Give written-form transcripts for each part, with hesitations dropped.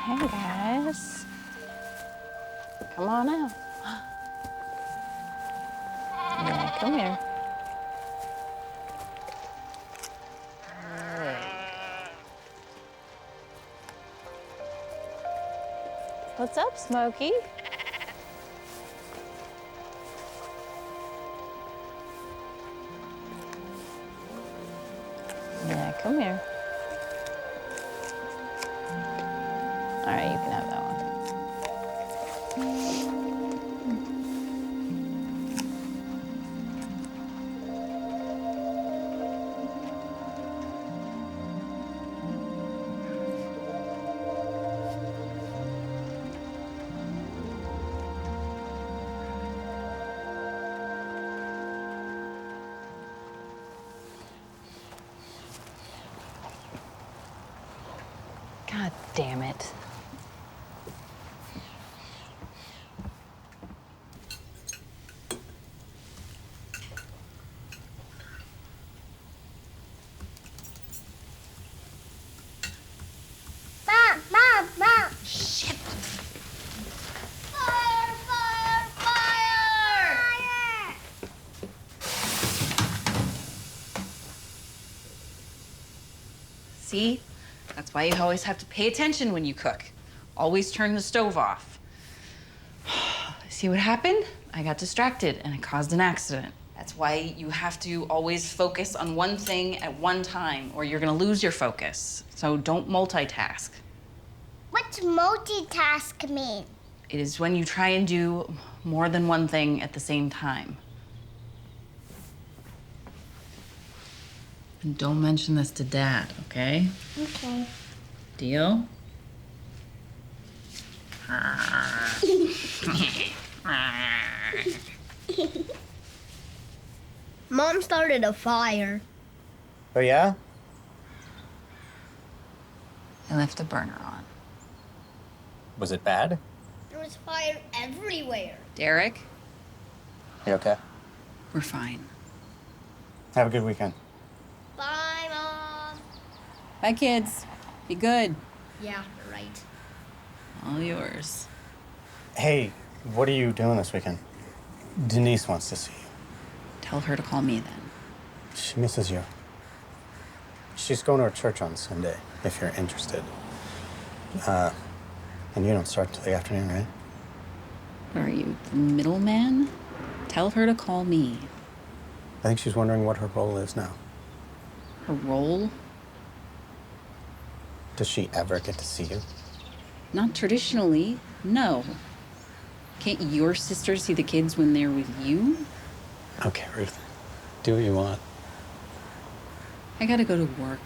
Hey, guys. Come on out. Yeah, come here. What's up, Smokey? Yeah, come here. All right, you can have that one. God damn it. Mom! Shit. Fire! See? That's why you always have to pay attention when you cook. Always turn the stove off. See what happened? I got distracted and it caused an accident. That's why you have to always focus on one thing at one time or you're gonna lose your focus. So don't multitask. What's multitask mean? It is when you try and do more than one thing at the same time. And don't mention this to Dad, okay? Okay. Deal? Mom started a fire. Oh, yeah? I left the burner on. Was it bad? There was fire everywhere. Derek, You okay? we're fine. Have a good weekend. Bye, Mom. Bye, kids. Be good. Yeah, you're right. All yours. Hey, what are you doing this weekend? Denise wants to see you. Tell her to call me then. She misses you. She's going to her church on Sunday, if you're interested. And you don't start till the afternoon, right? What are you, the middleman? Tell her to call me. I think she's wondering what her role is now. Her role? Does she ever get to see you? Not traditionally, no. Can't your sister see the kids when they're with you? Okay, Ruth. Do what you want. I gotta go to work,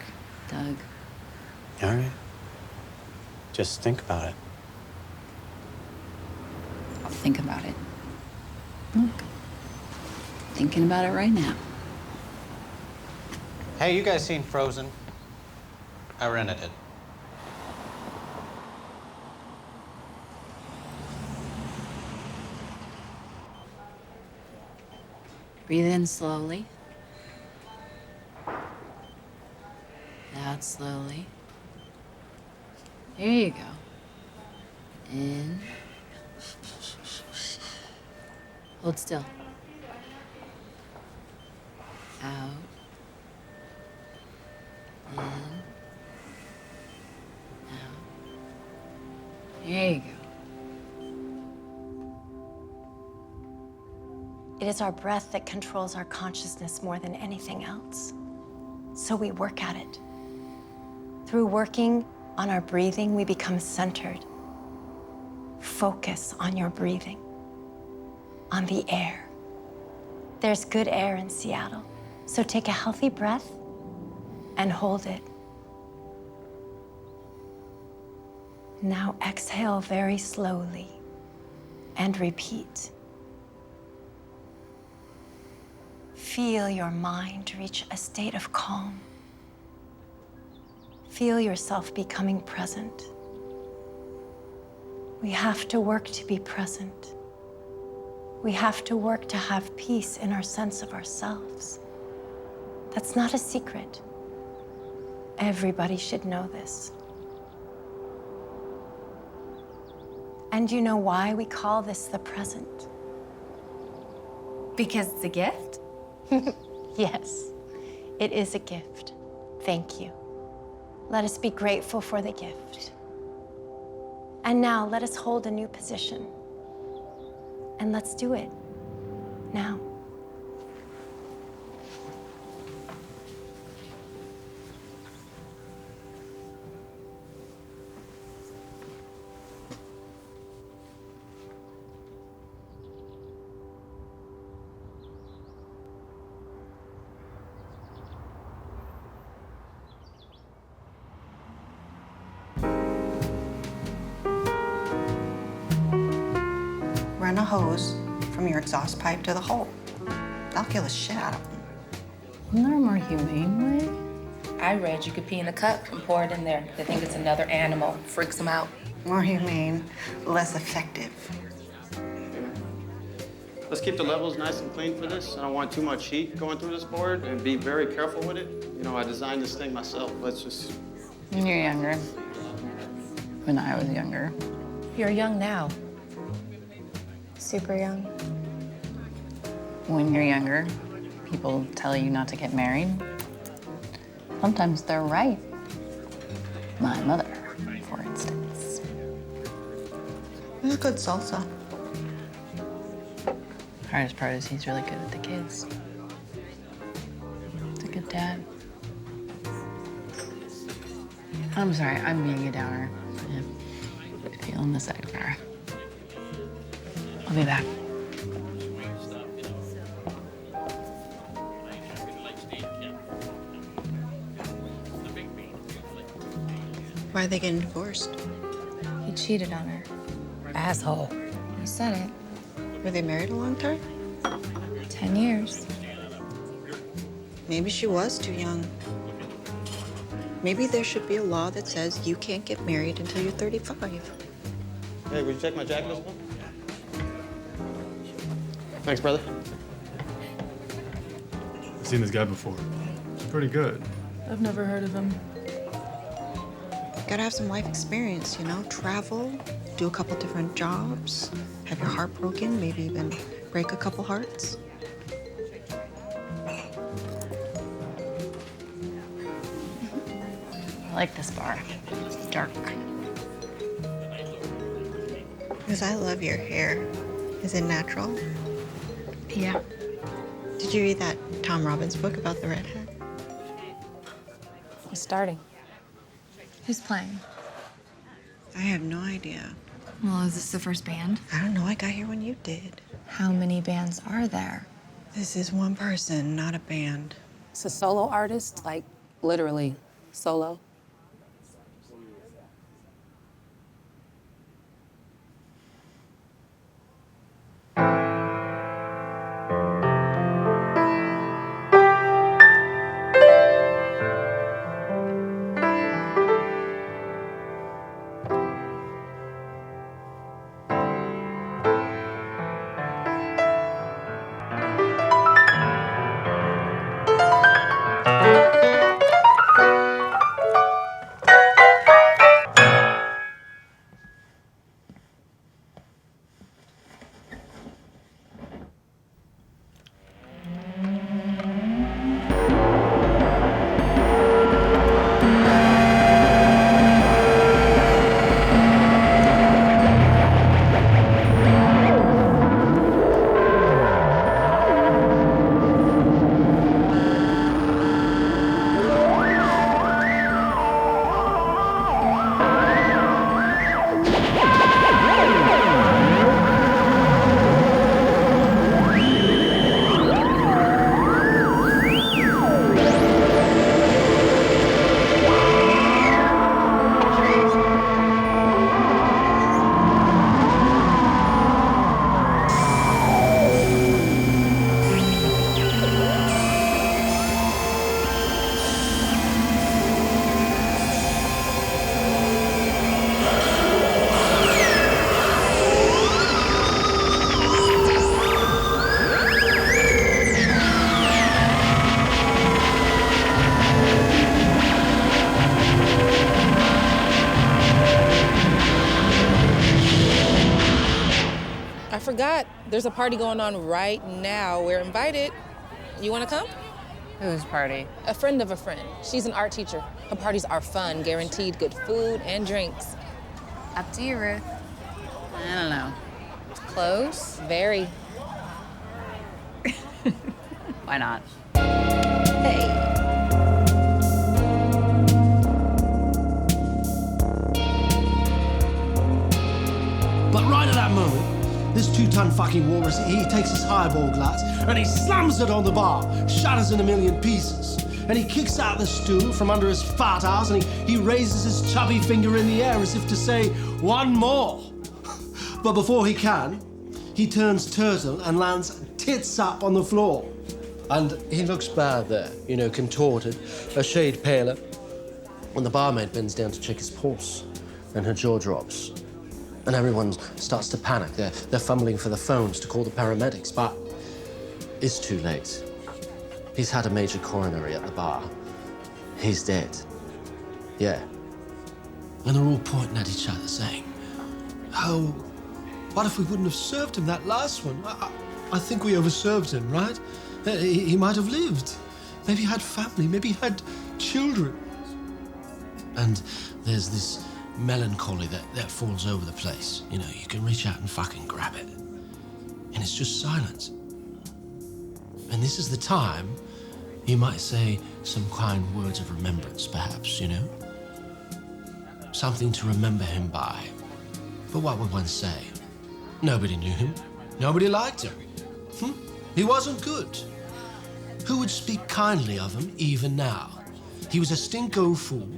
Doug. All right. Just think about it. I'll think about it. Look, thinking about it right now. Hey, you guys seen Frozen? I rented it. Breathe in slowly. Out slowly. There you go. In. Hold still. Out. In. Out. There you go. It is our breath that controls our consciousness more than anything else. So we work at it. Through working on our breathing, we become centered. Focus on your breathing, on the air. There's good air in Seattle, so take a healthy breath and hold it. Now exhale very slowly and repeat. Feel your mind reach a state of calm. Feel yourself becoming present. We have to work to be present. We have to work to have peace in our sense of ourselves. That's not a secret. Everybody should know this. And do you know why we call this the present? Because it's a gift? Yes, it is a gift. Thank you. Let us be grateful for the gift. And now let us hold a new position. And let's do it now. Run a hose from your exhaust pipe to the hole. That'll kill the shit out of them. Isn't there a more humane way? I read you could pee in a cup and pour it in there. They think it's another animal. Freaks them out. More humane, less effective. Let's keep the levels nice and clean for this. I don't want too much heat going through this board, and be very careful with it. You know, I designed this thing myself. Let's just... When you're younger. When I was younger. You're young now. Super young. When you're younger, people tell you not to get married. Sometimes they're right. My mother, for instance. It's a good salsa. Hardest part is he's really good with the kids. He's a good dad. I'm sorry, I'm being a downer. I'm feeling the sidecar. I'll be back. Why are they getting divorced? He cheated on her. Asshole. You said it. Were they married a long time? 10 years. Maybe she was too young. Maybe there should be a law that says you can't get married until you're 35. Hey, would you check my jacket as well? Thanks, brother. I've seen this guy before. He's pretty good. I've never heard of him. Gotta have some life experience, you know? Travel, do a couple different jobs, have your heart broken, maybe even break a couple hearts. I like this bar. It's dark. Because I love your hair. Is it natural? Yeah. Did you read that Tom Robbins book about the redhead? We're starting. Who's playing? I have no idea. Well, is this the first band? I don't know. I got here when you did. How many bands are there? This is one person, not a band. It's a solo artist, like literally solo. forgot. There's a party going on right now. We're invited. You want to come? Whose party? A friend of a friend. She's an art teacher. Her parties are fun, guaranteed good food and drinks. Up to you, Ruth. I don't know. It's close. Very. Why not? Hey. But right at that moment, this 2-ton fucking walrus, he takes his highball glass and he slams it on the bar, shatters in a million pieces. And he kicks out the stool from under his fat ass and he raises his chubby finger in the air as if to say, one more. But before he can, he turns turtle and lands tits up on the floor. And he looks bad there, you know, contorted, a shade paler. When the barmaid bends down to check his pulse and her jaw drops. And everyone starts to panic. They're fumbling for the phones to call the paramedics, but it's too late. He's had a major coronary at the bar. He's dead. Yeah. And they're all pointing at each other saying, oh, what if we wouldn't have served him that last one? I think we overserved him, right? He might have lived. Maybe he had family, maybe he had children. And there's this melancholy that falls over the place. You know, you can reach out and fucking grab it. And it's just silence. And this is the time you might say some kind words of remembrance, perhaps, you know? Something to remember him by. But what would one say? Nobody knew him. Nobody liked him. He wasn't good. Who would speak kindly of him even now? He was a stinko fool.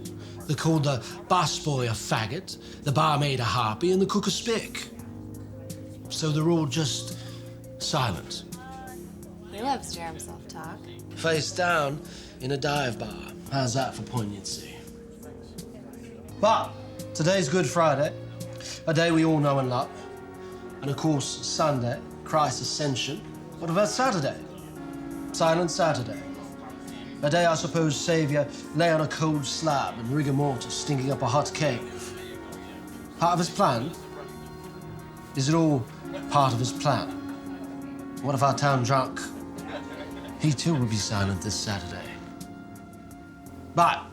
They called the busboy a faggot, the barmaid a harpy, and the cook a spick. So they're all just silent. He loves jam self-talk. Face down in a dive bar. How's that for poignancy? But today's Good Friday, a day we all know and love. And of course, Sunday, Christ's Ascension. What about Saturday? Silent Saturday. A day I suppose Saviour lay on a cold slab in rigor mortis, stinking up a hot cave. Part of his plan? Is it all part of his plan? What if our town drunk? He too will be silent this Saturday. But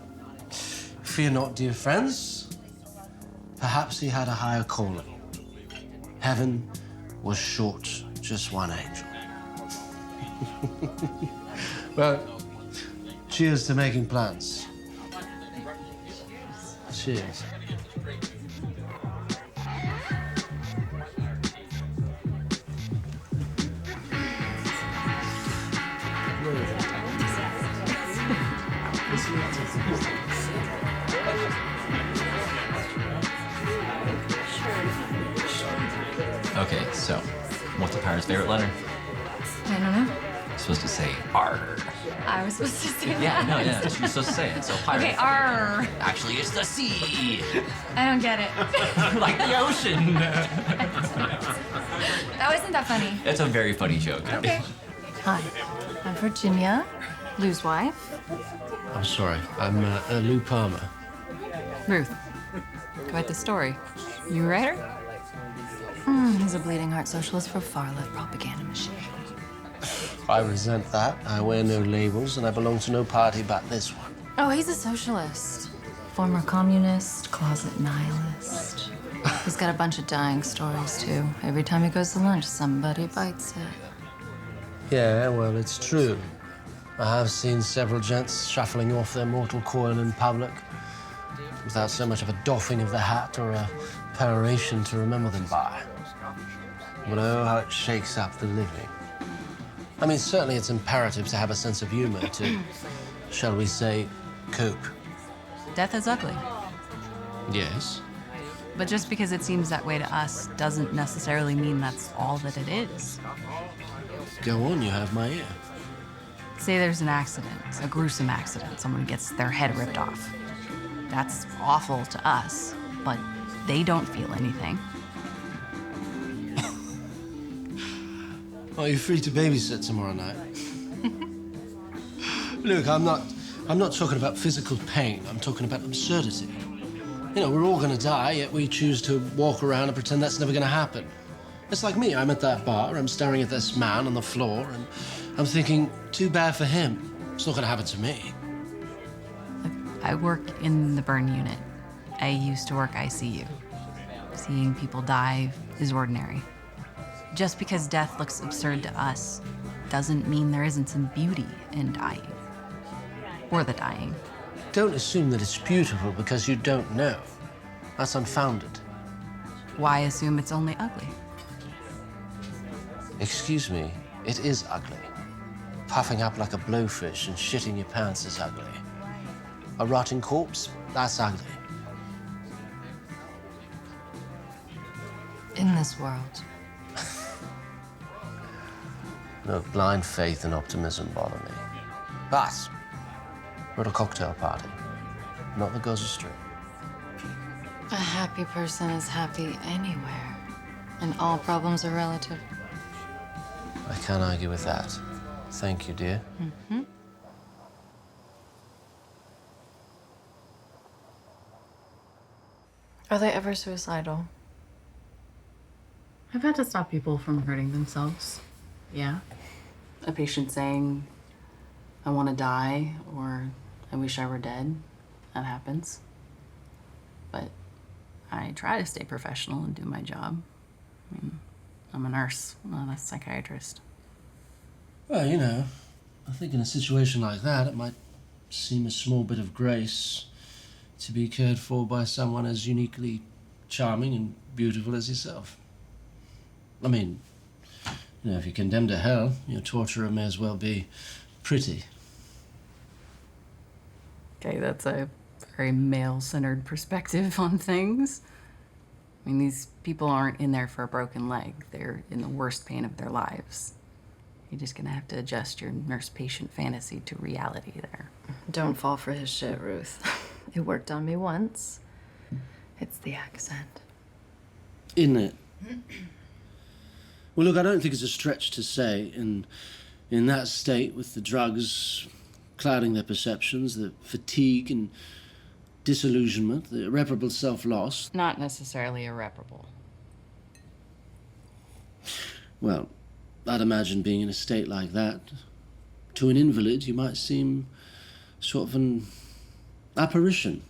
fear not, dear friends. Perhaps he had a higher calling. Heaven was short just one angel. Well, cheers to making plans. Cheers. Okay, so what's the pirate's favorite letter? I don't know. You're supposed to say R. I was supposed to say Yeah, that. no, yeah, she was supposed to say it. So pirate. Okay, R. Actually, it's the sea. I don't get it. Like the ocean. That wasn't that funny. It's a very funny joke. Okay. Hi, I'm Virginia, Lou's wife. I'm sorry, I'm Lou Palmer. Ruth. Quite the story. You a writer? He's a bleeding heart socialist for far-left propaganda machine. I resent that. I wear no labels and I belong to no party but this one. Oh, he's a socialist. Former communist, closet nihilist. He's got a bunch of dying stories, too. Every time he goes to lunch, somebody bites it. Yeah, well, it's true. I have seen several gents shuffling off their mortal coil in public without so much of a doffing of the hat or a peroration to remember them by. But oh, how it shakes up the living. I mean, certainly it's imperative to have a sense of humor to, shall we say, cope. Death is ugly. Yes. But just because it seems that way to us doesn't necessarily mean that's all that it is. Go on, you have my ear. Say there's an accident, a gruesome accident. Someone gets their head ripped off. That's awful to us, but they don't feel anything. Are you free to babysit tomorrow night? Look, I'm not talking about physical pain. I'm talking about absurdity. You know, we're all gonna die, yet we choose to walk around and pretend that's never gonna happen. It's like me. I'm at that bar, I'm staring at this man on the floor, and I'm thinking, too bad for him. It's not gonna happen to me. I work in the burn unit. I used to work ICU. Seeing people die is ordinary. Just because death looks absurd to us doesn't mean there isn't some beauty in dying. Or the dying. Don't assume that it's beautiful because you don't know. That's unfounded. Why assume it's only ugly? Excuse me, it is ugly. Puffing up like a blowfish and shitting your pants is ugly. A rotting corpse, that's ugly. In this world. No, blind faith and optimism bother me. But we're at a cocktail party, not that goes astray. A happy person is happy anywhere, and all problems are relative. I can't argue with that. Thank you, dear. Mm-hmm. Are they ever suicidal? I've had to stop people from hurting themselves. Yeah. A patient saying, I want to die, or I wish I were dead. That happens. But I try to stay professional and do my job. I mean, I'm a nurse, not a psychiatrist. Well, you know, I think in a situation like that, it might seem a small bit of grace to be cared for by someone as uniquely charming and beautiful as yourself. I mean, you know, if you're condemned to hell, your torturer may as well be pretty. Okay, that's a very male-centered perspective on things. I mean, these people aren't in there for a broken leg. They're in the worst pain of their lives. You're just gonna have to adjust your nurse-patient fantasy to reality there. Don't fall for his shit, Ruth. It worked on me once. It's the accent. Isn't it? Well, look, I don't think it's a stretch to say in that state with the drugs clouding their perceptions, the fatigue and disillusionment, the irreparable self-loss. Not necessarily irreparable. Well, I'd imagine being in a state like that, to an invalid, you might seem sort of an apparition,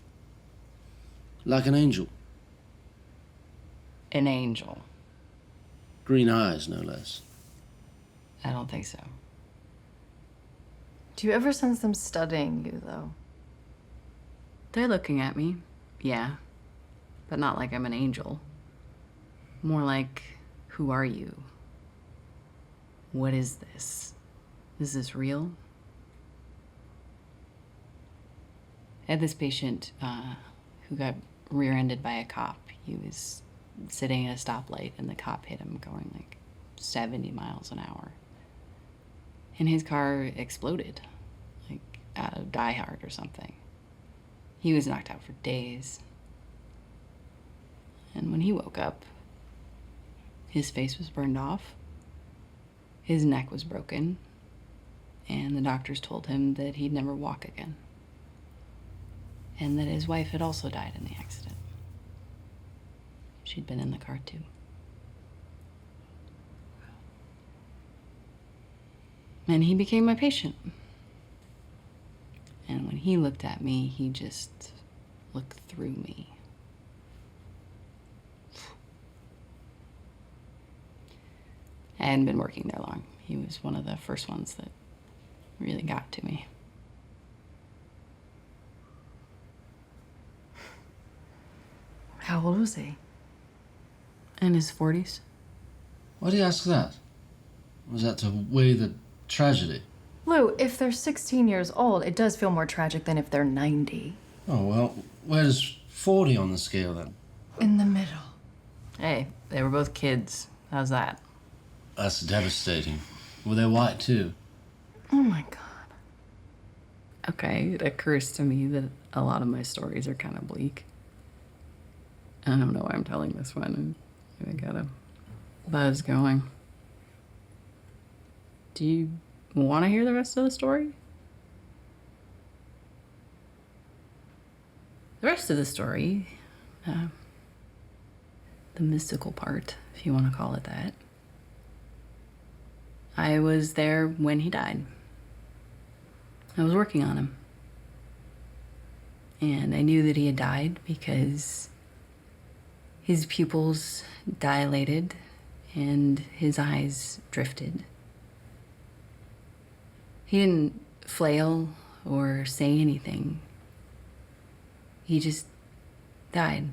like an angel. An angel. Green eyes, no less. I don't think so. Do you ever sense them studying you, though? They're looking at me, yeah. But not like I'm an angel. More like, who are you? What is this? Is this real? I had this patient who got rear-ended by a cop. He was sitting at a stoplight and the cop hit him going like 70 miles an hour. And his car exploded, like out of Die Hard or something. He was knocked out for days. And when he woke up, his face was burned off, his neck was broken, and the doctors told him that he'd never walk again. And that his wife had also died in the accident. She'd been in the car too. And he became my patient. And when he looked at me, he just looked through me. I hadn't been working there long. He was one of the first ones that really got to me. How old was he? In his 40s. Why do you ask that? Was that to weigh the tragedy? Lou, if they're 16 years old, it does feel more tragic than if they're 90. Oh, well, where's 40 on the scale then? In the middle. Hey, they were both kids. How's that? That's devastating. Were they white too? Oh my God. Okay, it occurs to me that a lot of my stories are kind of bleak. I don't know why I'm telling this one. I got a buzz going. Do you want to hear the rest of the story? The rest of the story, the the mystical part, if you want to call it that. I was there when he died. I was working on him. And I knew that he had died because his pupils dilated and his eyes drifted. He didn't flail or say anything. He just died.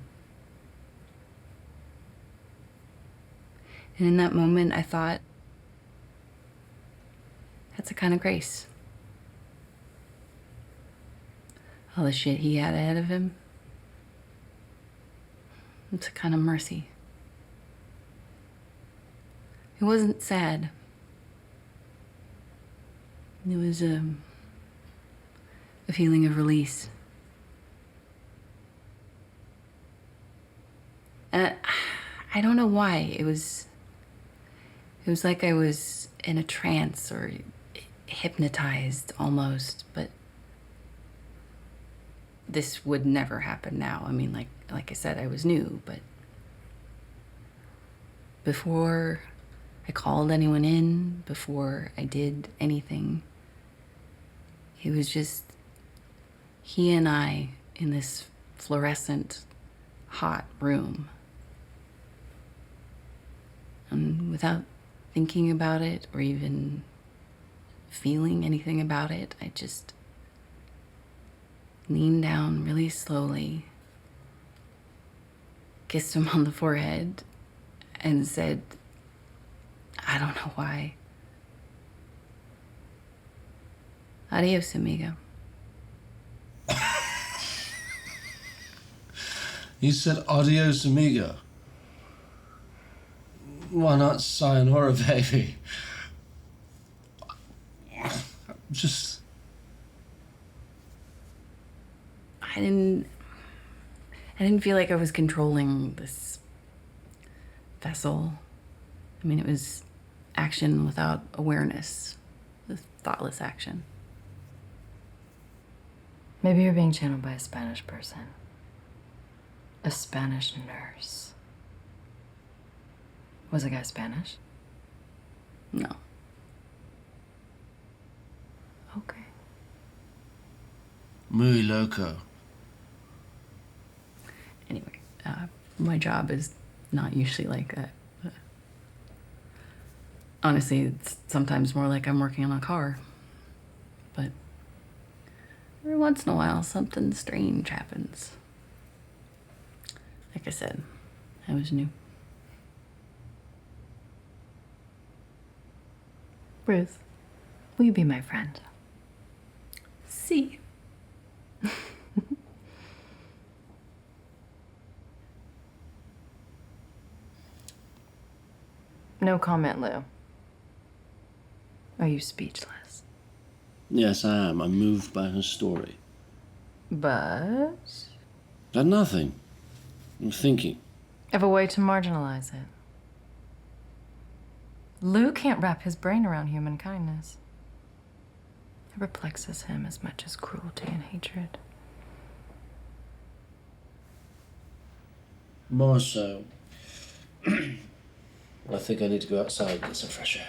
And in that moment, I thought, that's a kind of grace. All the shit he had ahead of him, it's a kind of mercy. It wasn't sad. It was a feeling of release. And I don't know why. It was like I was in a trance or hypnotized almost, but this would never happen now. I mean, like I said, I was new, but before I called anyone in, before I did anything, it was just he and I in this fluorescent, hot room. And without thinking about it or even feeling anything about it, I just leaned down really slowly, kissed him on the forehead, and said, I don't know why, adios, amigo. You said adios, amigo. Why not sayonara, baby? Just... I didn't feel like I was controlling this vessel. I mean, it was action without awareness, this thoughtless action. Maybe you're being channeled by a Spanish person. A Spanish nurse. Was the guy Spanish? No. Okay. Muy loco. Anyway, my job is not usually like that. Honestly, it's sometimes more like I'm working on a car. But every once in a while, something strange happens. Like I said, I was new. Ruth, will you be my friend? See. No comment, Lou. Are you speechless? Yes, I am. I'm moved by her story. But But nothing. I'm thinking. of a way to marginalize it. Lou can't wrap his brain around human kindness. It perplexes him as much as cruelty and hatred. More so. I think I need to go outside and get some fresh air.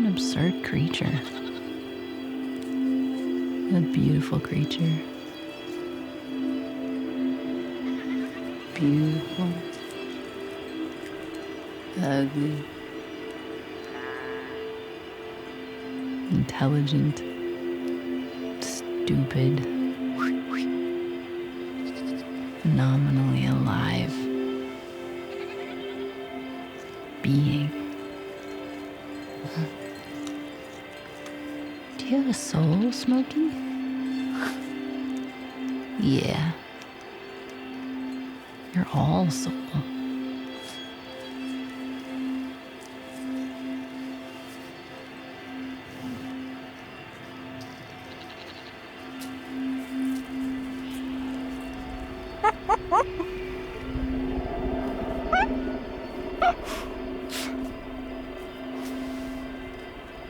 an absurd creature. A beautiful creature. Beautiful. Ugly. Intelligent. Stupid. Phenomenally alive. Being. Do you have a soul, Smokey? Yeah. You're all soul.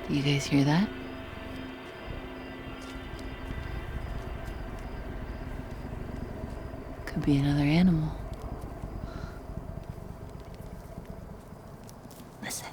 Do you guys hear that? Could be another animal. Listen.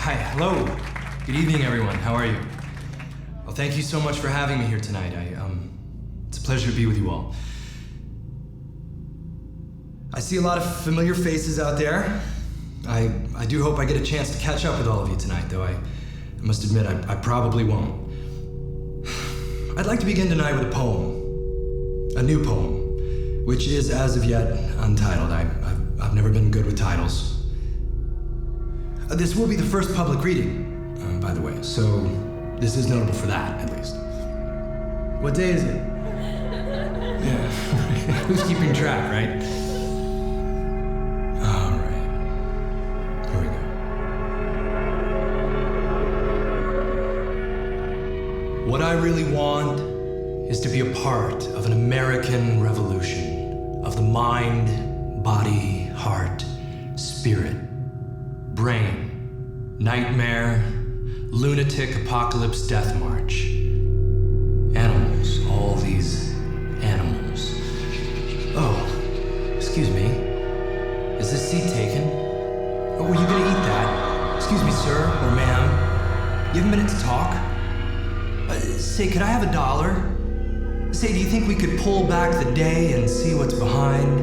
Hi, hello. Good evening, everyone. How are you? Well, thank you so much for having me here tonight. It's a pleasure to be with you all. I see a lot of familiar faces out there. I do hope I get a chance to catch up with all of you tonight, though I must admit I probably won't. I'd like to begin tonight with a poem. A new poem, which is, as of yet, untitled. I've never been good with titles. This will be the first public reading, by the way, so this is notable for that, at least. What day is it? Yeah, who's keeping track, right? All right, here we go. What I really want is to be a part of an American revolution of the mind, body, heart, spirit, brain, nightmare, lunatic apocalypse death march. Animals, all these animals. Oh, excuse me. Is this seat taken? Oh, were you gonna eat that? Excuse me, sir or ma'am. You have a minute to talk? Say, could I have $1? Say, do you think we could pull back the day and see what's behind?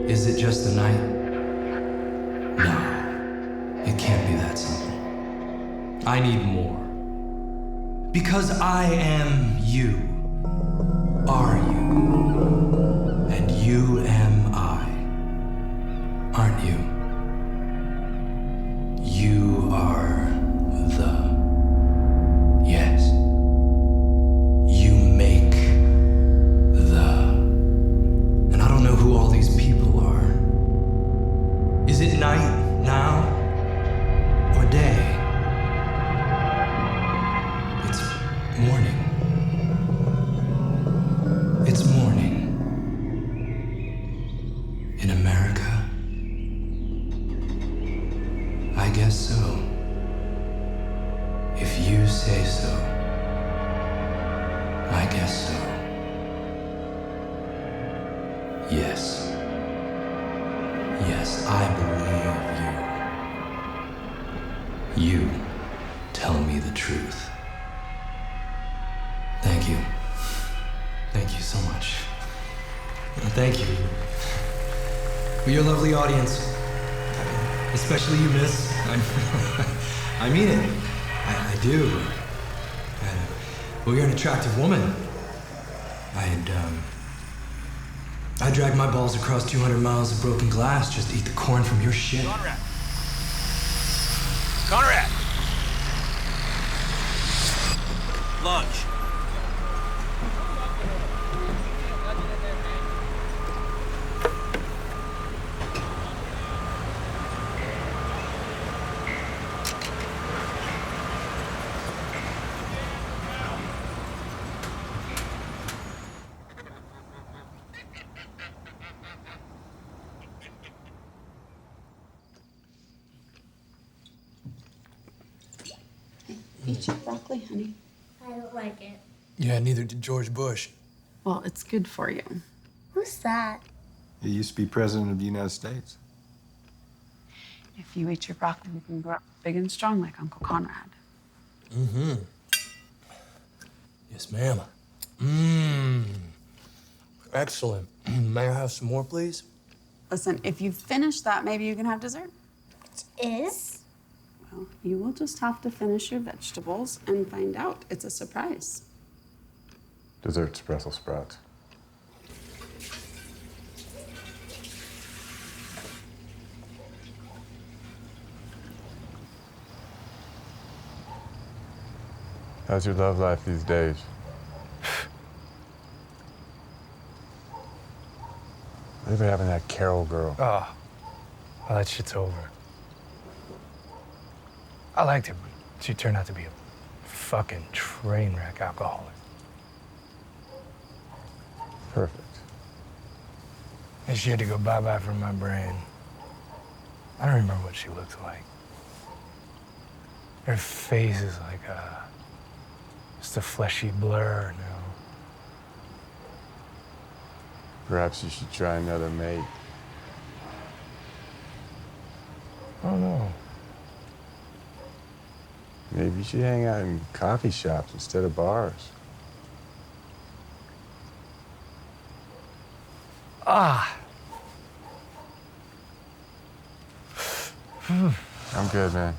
Is it just the night? No. It can't be that simple. I need more. Because I am you, are you, and you am I, aren't you? You are the, yes. You make the, and I don't know who all these people are. Is it night now or day? It's morning. It's morning. In America? I guess so. If you say so. I guess so. Yes. Yes, I believe you. You tell me the truth. Thank you. Thank you so much. Thank you. For your lovely audience. Especially you, miss. I mean it. I do. Well, you're an attractive woman. I'd drag my balls across 200 miles of broken glass just to eat the corn from your shit. Conrad! Conrad! Lunch. Eat your broccoli, honey. I don't like it. Yeah, neither did George Bush. Well, it's good for you. Who's that? He used to be president of the United States. If you eat your broccoli, you can grow up big and strong like Uncle Conrad. Mm-hmm. Yes, ma'am. Mmm. Excellent. May I have some more, please? Listen, if you finish that, maybe you can have dessert. Is? Well, you will just have to finish your vegetables and find out. It's a surprise. Dessert's Brussels sprouts. How's your love life these days? Whatever happened to that Carol girl? Oh, well, that shit's over. I liked her, but she turned out to be a fucking train wreck alcoholic. Perfect. And she had to go bye-bye from my brain. I don't remember what she looked like. Her face is like just a fleshy blur now. Perhaps you should try another mate. Oh, no. Maybe you should hang out in coffee shops instead of bars. Ah. I'm good, man.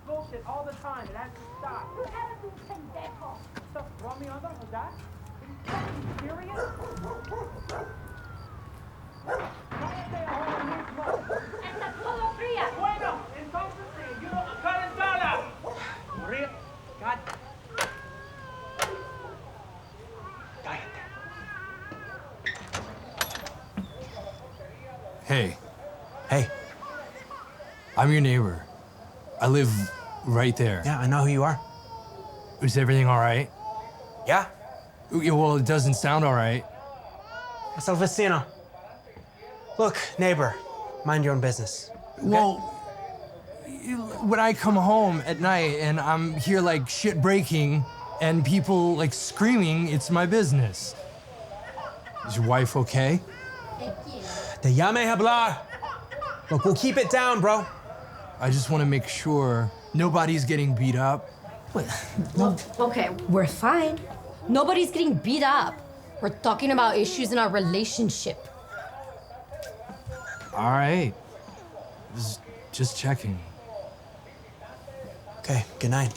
Bullshit all the time. It has to stop. Stuff throw me under with that? Are you fucking serious? Cállate ahora mismo. Está todo fría. Bueno, entonces te ayudo a calentarla. Maria, God. Cállate. Hey. Hey. I'm your neighbor. I live right there. Yeah, I know who you are. Is everything all right? Yeah? Yeah, well, it doesn't sound all right. Es el vecino. Look, neighbor, mind your own business. Okay? Well, when I come home at night and I'm here like shit breaking and people like screaming, it's my business. Is your wife okay? Te llame hablar. Look, we'll keep it down, bro. I just want to make sure nobody's getting beat up. Okay, we're fine. Nobody's getting beat up. We're talking about issues in our relationship. All right. Just checking. Okay, good night.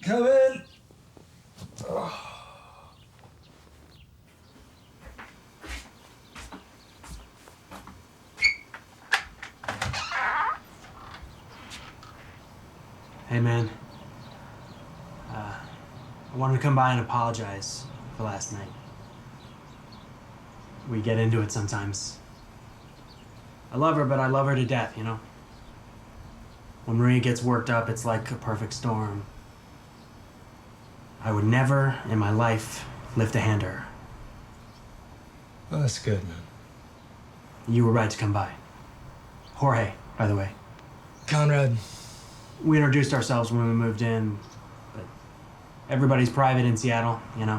Come in. Hey, man. I wanted to come by and apologize for last night. We get into it sometimes. I love her, but I love her to death, you know? When Maria gets worked up, it's like a perfect storm. I would never in my life lift a hand to her. Well, that's good, man. You were right to come by. Jorge, by the way. Conrad. We introduced ourselves when we moved in, but everybody's private in Seattle, you know,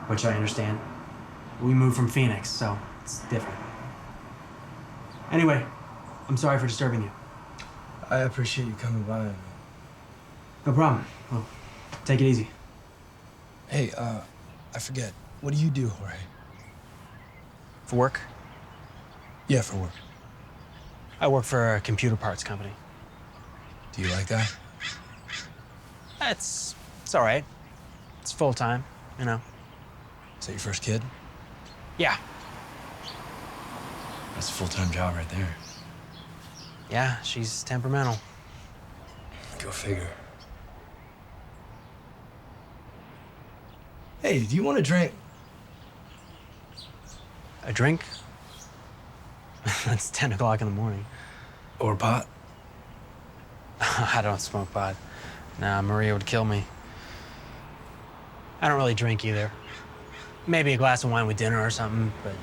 which I understand. We moved from Phoenix, so it's different. Anyway, I'm sorry for disturbing you. I appreciate you coming by. Man. No problem. Well, take it easy. Hey, I forget. What do you do, Jorge? For work? Yeah, for work. I work for a computer parts company. Do you like that? It's all right. It's full-time, you know. Is that your first kid? Yeah. That's a full-time job right there. Yeah, she's temperamental. Go figure. Hey, do you want a drink? A drink? It's 10 o'clock in the morning. Or pot? I don't smoke pot. Nah, Maria would kill me. I don't really drink either. Maybe a glass of wine with dinner or something, but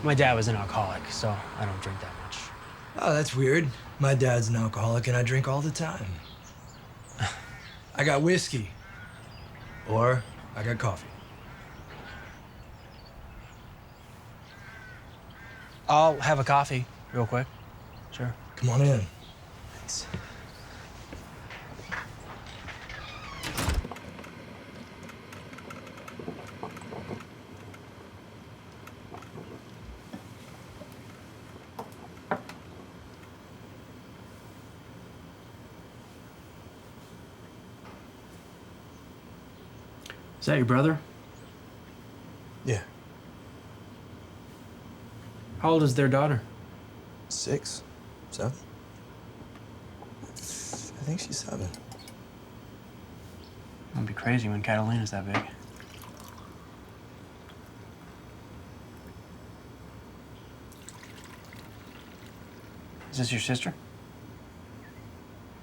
my dad was an alcoholic, so I don't drink that much. Oh, that's weird. My dad's an alcoholic and I drink all the time. I got whiskey. Or I got coffee. I'll have a coffee real quick. Sure. Come on in. Thanks. Is that your brother? Yeah. How old is their daughter? 6, 7. I think she's 7. That'd be crazy when Catalina's that big. Is this your sister?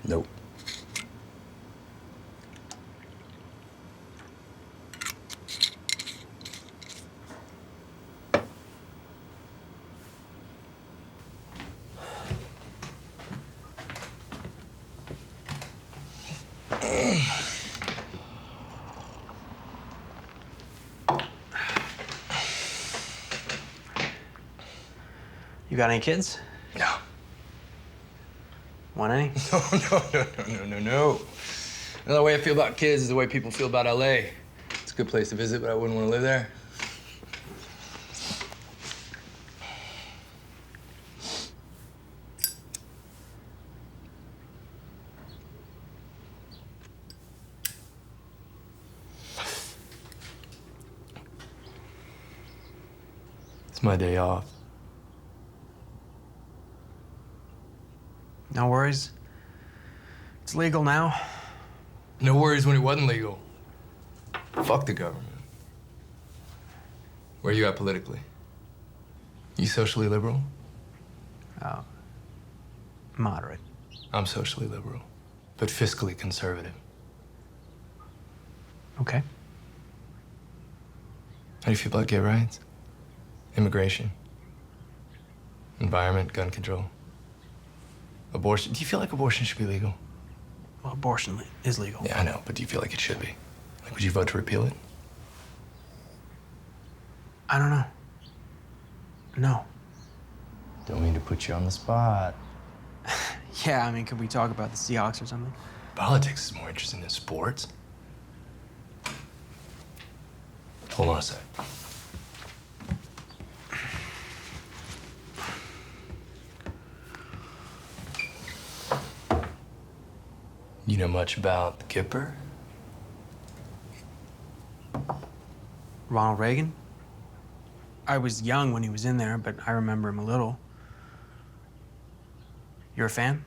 Nope. You got any kids? No. Want any? No. The way I feel about kids is the way people feel about LA. It's a good place to visit, but I wouldn't want to live there. my day off. No worries. It's legal now. No worries when it wasn't legal. Fuck the government. Where you at politically? You socially liberal? Moderate. I'm socially liberal, but fiscally conservative. Okay. How do you feel about gay rights? Immigration? Environment, gun control? Abortion? Do you feel like abortion should be legal? Well, abortion is legal. Yeah, I know, but do you feel like it should be? Like, would you vote to repeal it? I don't know. No. Don't mean to put you on the spot. Yeah, I mean, could we talk about the Seahawks or something? Politics is more interesting than sports. Hold on a sec. You know much about the Kipper? Ronald Reagan? I was young when he was in there, but I remember him a little. You're a fan?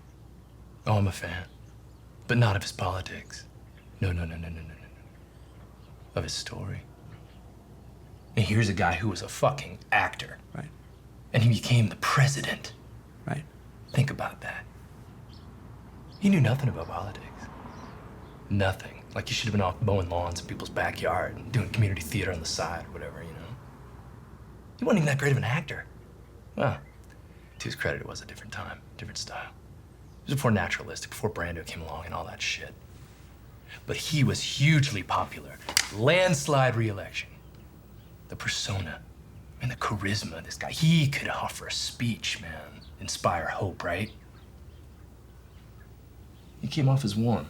Oh, I'm a fan. But not of his politics. No. Of his story. And here's a guy who was a fucking actor. Right. And he became the president. Right. Think about that. He knew nothing about politics. Nothing. Like, he should have been off mowing lawns in people's backyard and doing community theater on the side or whatever, you know? He wasn't even that great of an actor. Well, to his credit, it was a different time, different style. It was before naturalistic, before Brando came along and all that shit. But he was hugely popular. Landslide re-election. The persona and the charisma of this guy. He could offer a speech, man. Inspire hope, right? He came off as warm.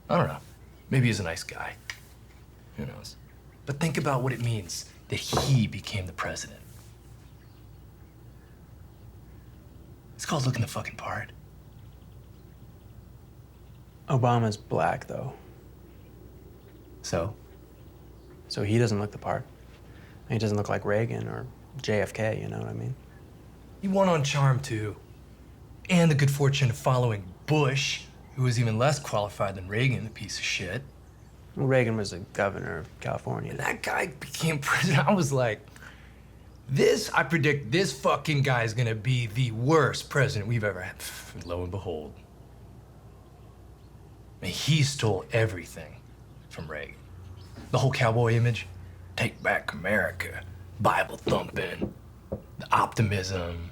I don't know. Maybe he's a nice guy. Who knows? But think about what it means that he became the president. It's called looking the fucking part. Obama's black, though. So? So he doesn't look the part. He doesn't look like Reagan or JFK, you know what I mean? He won on charm, too. And the good fortune of following Bush, who was even less qualified than Reagan, the piece of shit. Well, Reagan was a governor of California. And that guy became president. I was like, I predict this fucking guy is gonna be the worst president we've ever had. And lo and behold. I mean, he stole everything from Reagan. The whole cowboy image, take back America, Bible thumping, the optimism.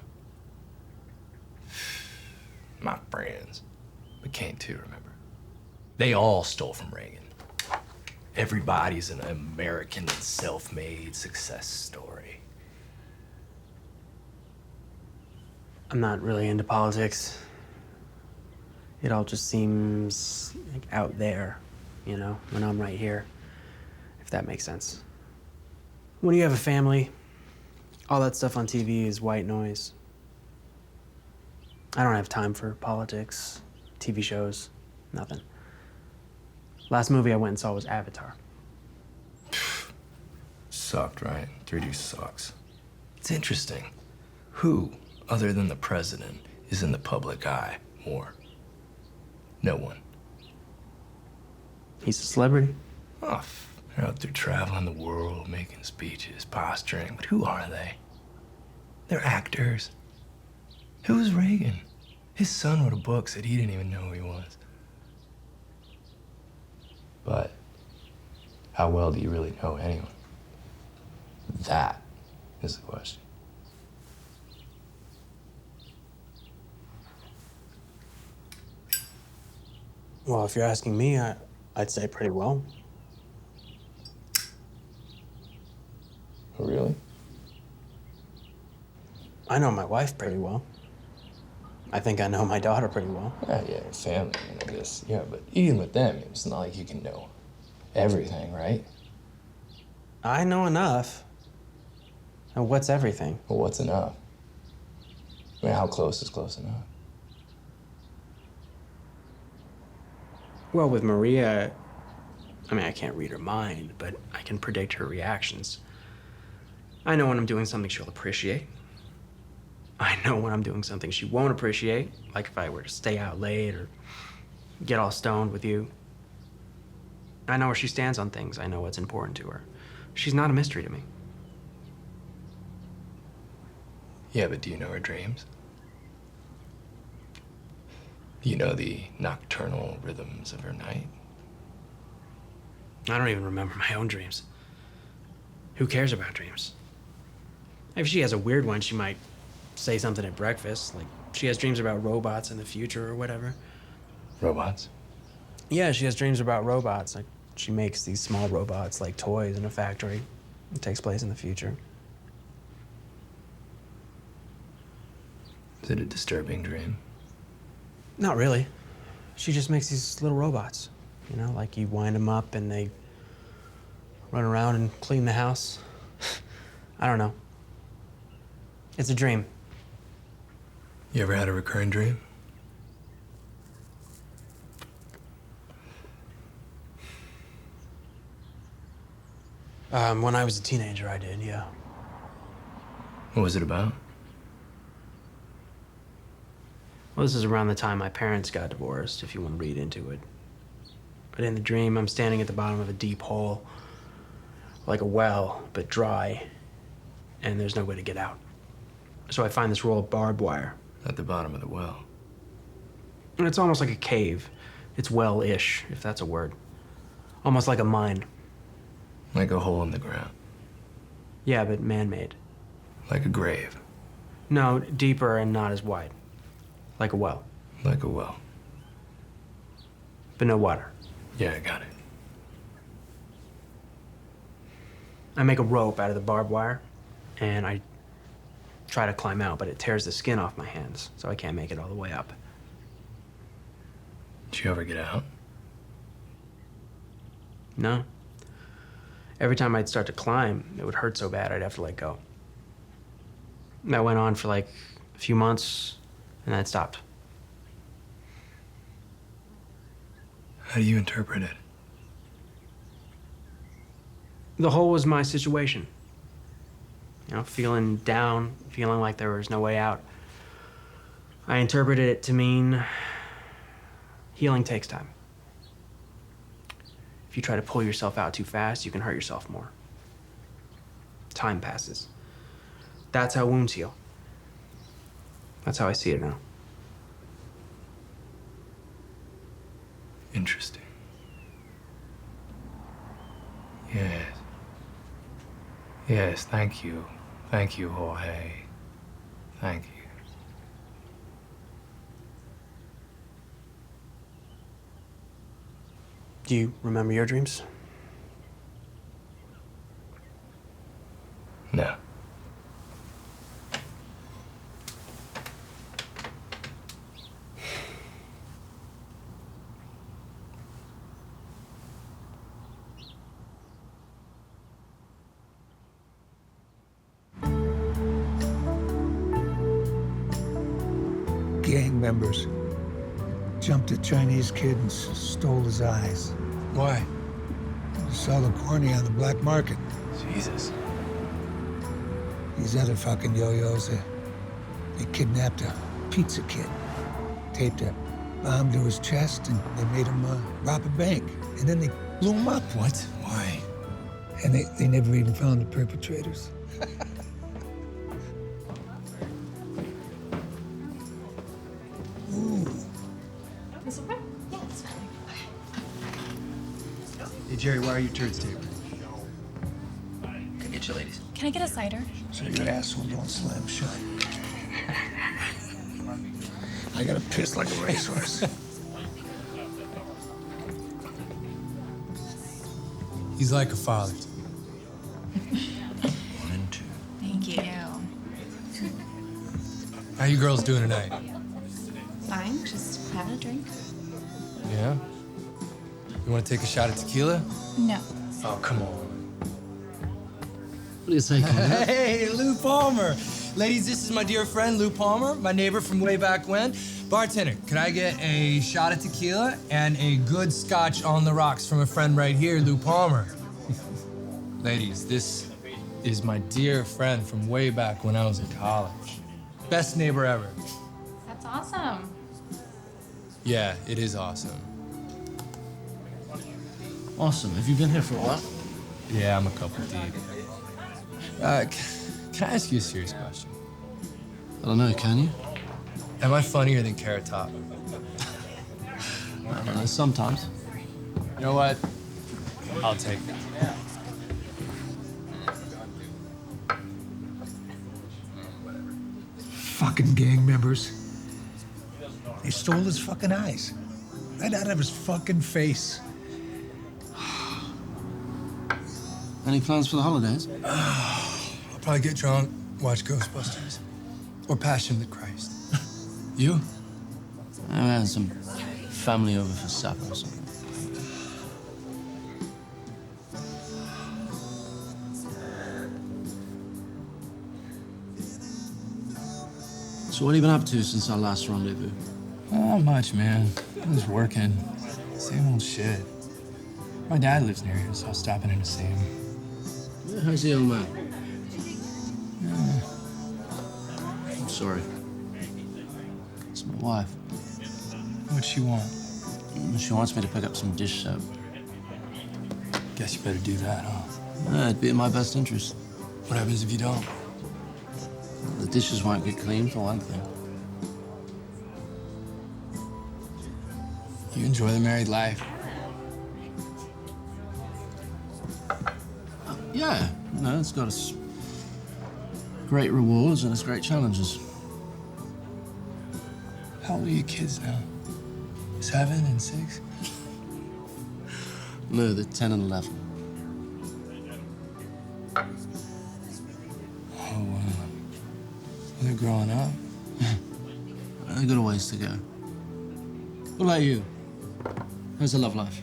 My friends, McCain too, remember? They all stole from Reagan. Everybody's an American self-made success story. I'm not really into politics. It all just seems like out there, you know, when I'm right here, if that makes sense. When you have a family, all that stuff on TV is white noise. I don't have time for politics, TV shows, nothing. Last movie I went and saw was Avatar. Sucked, right? 3D sucks. It's interesting. Who, other than the president, is in the public eye more? No one. He's a celebrity. Oh, they're out there traveling the world, making speeches, posturing, but who are they? They're actors. Who's Reagan? His son wrote a book, said he didn't even know who he was. But how well do you really know anyone? That is the question. Well, if you're asking me, I'd say pretty well. Really? I know my wife pretty well. I think I know my daughter pretty well. Yeah, family, I guess. Yeah, but even with them, it's not like you can know everything, right? I know enough. And what's everything? Well, what's enough? I mean, how close is close enough? Well, with Maria, I mean, I can't read her mind, but I can predict her reactions. I know when I'm doing something she'll appreciate. I know when I'm doing something she won't appreciate, like if I were to stay out late or get all stoned with you. I know where she stands on things. I know what's important to her. She's not a mystery to me. Yeah, but do you know her dreams? Do you know the nocturnal rhythms of her night? I don't even remember my own dreams. Who cares about dreams? If she has a weird one, she might say something at breakfast, like she has dreams about robots in the future or whatever. Robots? Yeah, she has dreams about robots. Like she makes these small robots like toys in a factory. It takes place in the future. Is it a disturbing dream? Not really. She just makes these little robots. You know, like you wind them up and they run around and clean the house. I don't know. It's a dream. You ever had a recurring dream? When I was a teenager, I did, yeah. What was it about? Well, this is around the time my parents got divorced, if you want to read into it. But in the dream, I'm standing at the bottom of a deep hole, like a well, but dry, and there's no way to get out. So I find this roll of barbed wire. At the bottom of the well. And it's almost like a cave. It's well-ish, if that's a word. Almost like a mine. Like a hole in the ground. Yeah, but man-made. Like a grave. No, deeper and not as wide. Like a well. Like a well. But no water. Yeah, I got it. I make a rope out of the barbed wire, and I try to climb out, but it tears the skin off my hands, so I can't make it all the way up. Did you ever get out? No. Every time I'd start to climb, it would hurt so bad I'd have to let go. And that went on for like a few months, and then it stopped. How do you interpret it? The hole was my situation. You know, feeling down, feeling like there was no way out. I interpreted it to mean healing takes time. If you try to pull yourself out too fast, you can hurt yourself more. Time passes. That's how wounds heal. That's how I see it now. Interesting. Yes. Yes, thank you. Thank you, Jorge. Thank you. Do you remember your dreams? No. Gang members jumped a Chinese kid and stole his eyes. Why? They saw the cornea on the black market. Jesus. These other fucking yo-yos, they kidnapped a pizza kid, taped a bomb to his chest, and they made him rob a bank. And then they blew him up. What? Why? And they never even found the perpetrators. Hey, Jerry, why are your turds tapering? Can get you ladies. Can I get a cider? So your asshole don't slam shut. I gotta piss like a racehorse. He's like a father. 1 and 2. Thank you. How you girls doing tonight? Fine, just having a drink. Yeah? You want to take a shot of tequila? No. Oh, come on. What do you say, Conrad? Hey, Lou Palmer. Ladies, this is my dear friend, Lou Palmer, my neighbor from way back when. Bartender, can I get a shot of tequila and a good scotch on the rocks from a friend right here, Lou Palmer? Ladies, this is my dear friend from way back when I was in college. Best neighbor ever. That's awesome. Yeah, it is awesome. Awesome. Have you been here for a while? Yeah, I'm a couple deep. Can I ask you a serious question? I don't know, can you? Am I funnier than Carrot Top? I don't know, sometimes. You know what? I'll take it. Fucking gang members. They stole his fucking eyes. Right out of his fucking face. Any plans for the holidays? I'll probably get drunk, watch Ghostbusters, or Passion of the Christ. You? I had some family over for supper or something. So what have you been up to since our last rendezvous? Not much, man. I'm just working. Same old shit. My dad lives near here, so I'll stop in to see him. Yeah, how's the old man? I'm sorry. It's my wife. What'd she want? She wants me to pick up some dish soap. Guess you better do that, huh? Yeah, it'd be in my best interest. What happens if you don't? The dishes won't get clean, for one thing. You enjoy the married life? Yeah, you know, it's got its great rewards and its great challenges. How old are your kids now? 7 and 6? No, they're 10 and 11. Oh, wow. They're growing up. They've got a ways to go. What about you? How's the love life?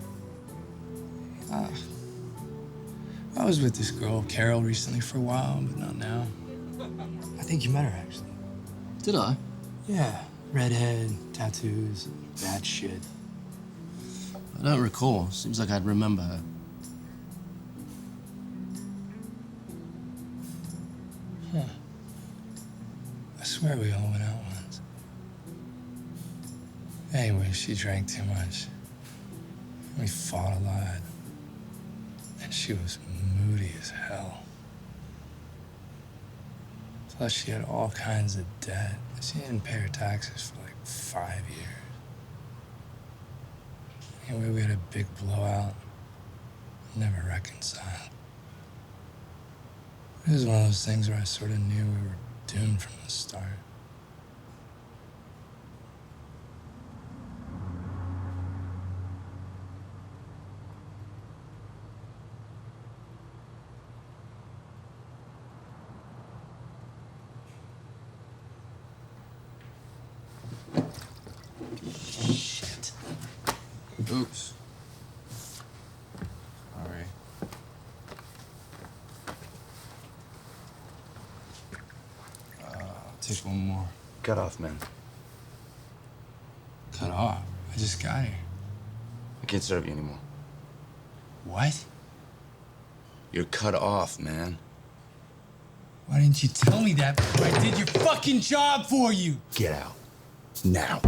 I was with this girl, Carol, recently for a while, but not now. I think you met her, actually. Did I? Yeah. Redhead, tattoos, bad shit. I don't recall. Seems like I'd remember her. Huh. I swear we all went out once. Anyway, she drank too much. We fought a lot. And she was moody as hell. Plus, she had all kinds of debt. She didn't pay her taxes for like 5 years. Anyway, we had a big blowout. Never reconciled. It was one of those things where I sort of knew we were doomed from the start. Shit. Oops. Sorry. Take one more. Cut off, man. Cut off? I just got here. I can't serve you anymore. What? You're cut off, man. Why didn't you tell me that before I did your fucking job for you? Get out. Now.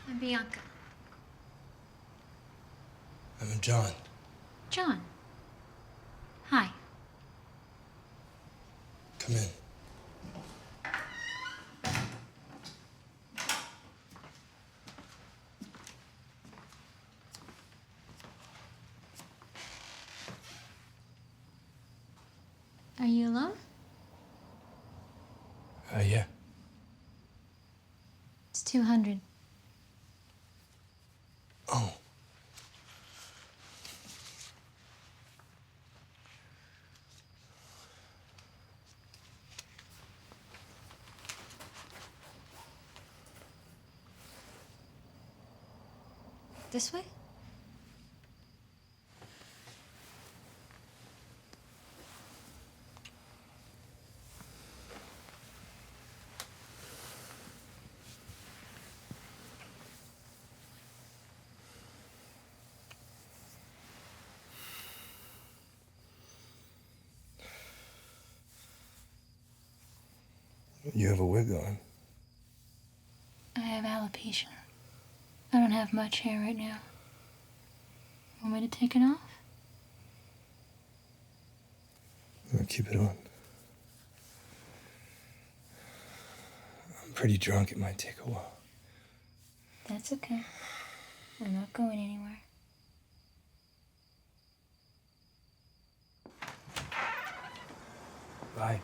I'm Bianca. I'm John. John. Hi. Come in. Are you alone? Yeah. It's 200. Oh. This way? You have a wig on. I have alopecia. I don't have much hair right now. Want me to take it off? No, keep it on. I'm pretty drunk. It might take a while. That's okay. I'm not going anywhere. Bye.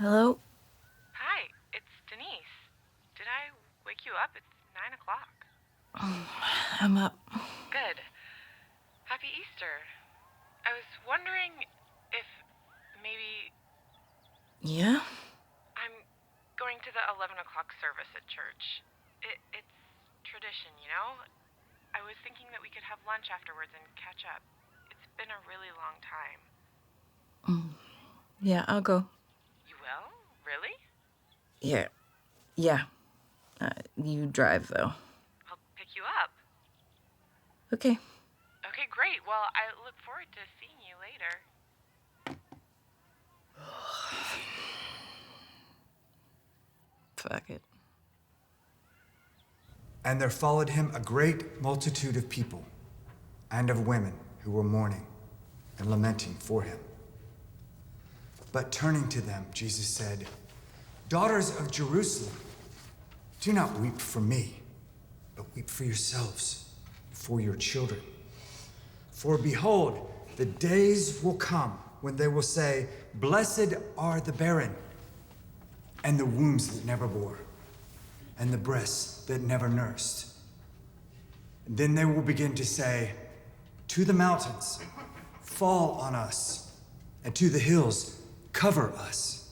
Hello? Hi, it's Denise. Did I wake you up? It's 9 o'clock. I'm up. Good. Happy Easter. I was wondering if maybe Yeah? I'm going to the 11 o'clock service at church. It's tradition, you know? I was thinking that we could have lunch afterwards and catch up. It's been a really long time. Yeah, I'll go. You will? Really? Yeah. Yeah. You drive, though. I'll pick you up. Okay. Okay, great. Well, I look forward to seeing you later. Fuck it. And there followed him a great multitude of people, and of women who were mourning and lamenting for him. But turning to them, Jesus said, "Daughters of Jerusalem, do not weep for me, but weep for yourselves, for your children. For behold, The days will come when they will say, "Blessed are the barren, and the wombs that never bore, and the breasts that never nursed." And then they will begin to say, "To the mountains, fall on us, and to the hills, cover us."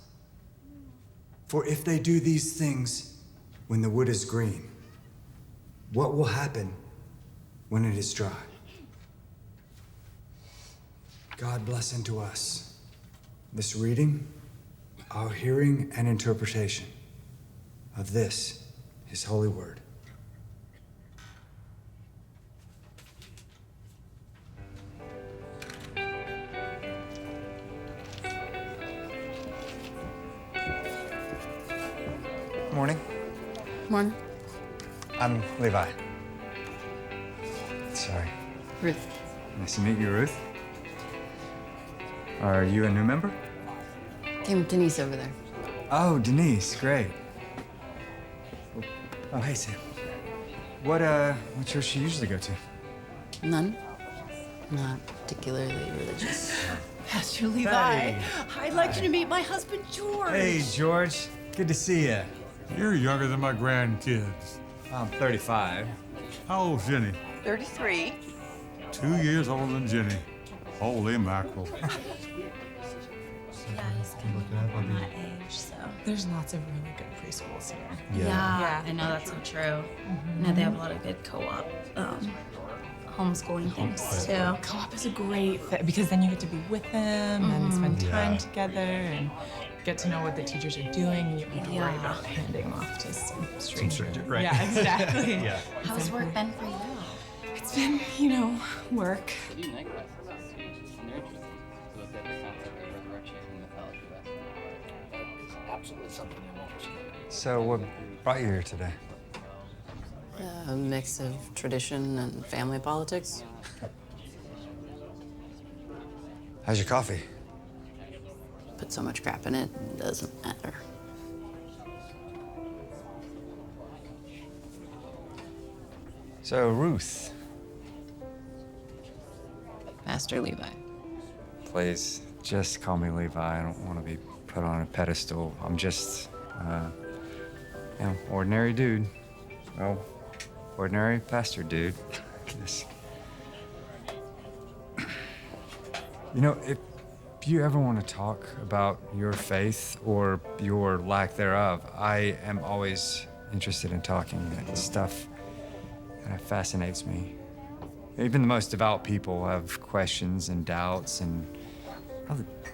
For if they do these things when the wood is green, what will happen when it is dry? God bless unto us this reading, our hearing and interpretation of this, his holy word. Morning. Morning. I'm Levi. Sorry. Ruth. Nice to meet you, Ruth. Are you a new member? Came with Denise over there. Oh, Denise, great. Oh, hey, Sam. What church do you usually go to? None. Not particularly religious. Pastor Levi, Hey. I'd like you to meet my husband, George. Hey, George. Good to see you. You're younger than my grandkids. I'm 35. How old's Jenny? 33. 2 years older than Jenny. Holy mackerel. Yeah, he's kind of on that age, so. There's lots of really good preschools here. Yeah, I know that's so true. I know they have a lot of good co-op homeschooling things too. Co-op is a great fit because then you get to be with them and spend time together and get to know what the teachers are doing, and you don't have to worry about handing them off to some stranger. Right. Yeah, exactly. Yeah. How's work been for you? It's been, work. So, what brought you here today? A mix of tradition and family politics. How's your coffee? Put so much crap in it, it doesn't matter. So, Ruth. Pastor Levi. Please, just call me Levi. I don't want to be put on a pedestal. I'm just, ordinary dude. Well, ordinary pastor dude. Just... if you ever want to talk about your faith or your lack thereof, I am always interested in talking. This stuff kind of fascinates me. Even the most devout people have questions and doubts, and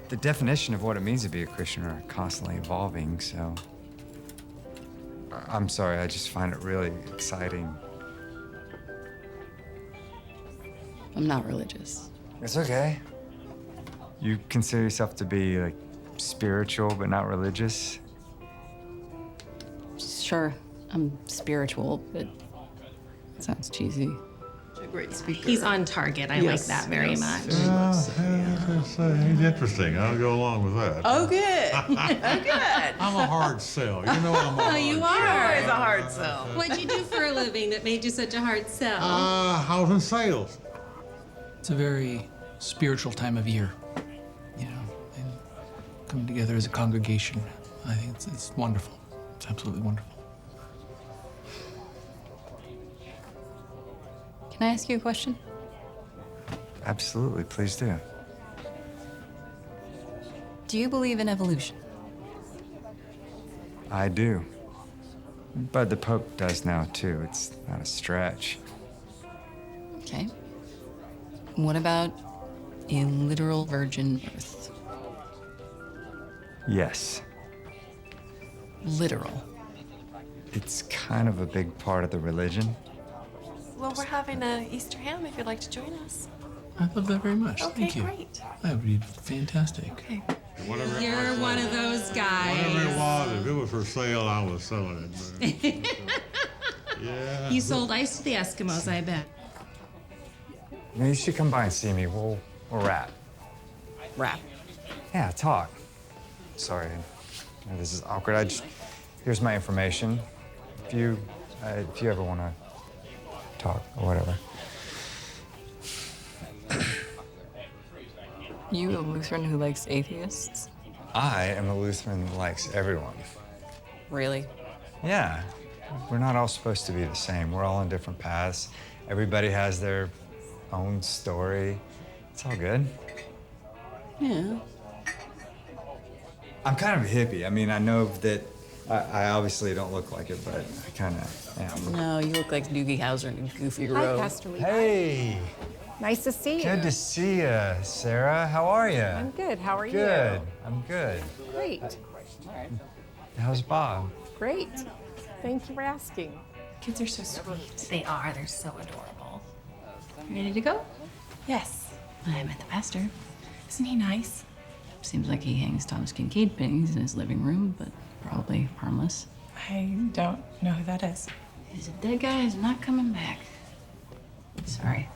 the definition of what it means to be a Christian are constantly evolving, so... I'm sorry, I just find it really exciting. I'm not religious. It's okay. You consider yourself to be, spiritual but not religious? Sure, I'm spiritual, but it sounds cheesy. A great speaker. He's on target. I like that very much. He's interesting. I'll go along with that. Oh, good. Oh, good. I'm a hard sell. I'm a hard You sell. are. You're always a hard sell. What'd you do for a living that made you such a hard sell? Housing sales. It's a very spiritual time of year, and coming together as a congregation. I think it's wonderful. It's absolutely wonderful. Can I ask you a question? Absolutely, please do. Do you believe in evolution? I do. But the Pope does now, too. It's not a stretch. Okay. What about a literal virgin birth? Yes. Literal. It's kind of a big part of the religion. Well, we're having an Easter ham if you'd like to join us. I'd love that very much. Okay, Thank you. great. That would be fantastic. Okay. Whatever You're one of those guys. Whatever it was, if it was for sale, I was selling it. Yeah. You sold ice to the Eskimos, I bet. You should come by and see me. We'll rap. Rap? Yeah, talk. Sorry, this is awkward. Here's my information. If you ever want to talk or whatever. You a Lutheran who likes atheists? I am a Lutheran that likes everyone. Really? Yeah. We're not all supposed to be the same. We're all on different paths. Everybody has their own story. It's all good. Yeah. I'm kind of a hippie. I mean, I know that I obviously don't look like it, but I kind of am. No, you look like Doogie Howser in a goofy Hi, robe. Pastor Lee. Hey. Nice to see you. Good to see you, Sarah. How are you? I'm good. How are you? Good. I'm good. Great. How's Bob? Great. Thank you for asking. Kids are so sweet. They are. They're so adorable. Ready to go? Yes. I met the pastor. Isn't he nice? Seems like he hangs Thomas Kincaid paintings in his living room, but probably harmless. I don't know who that is. He's a dead guy who's not coming back. Sorry.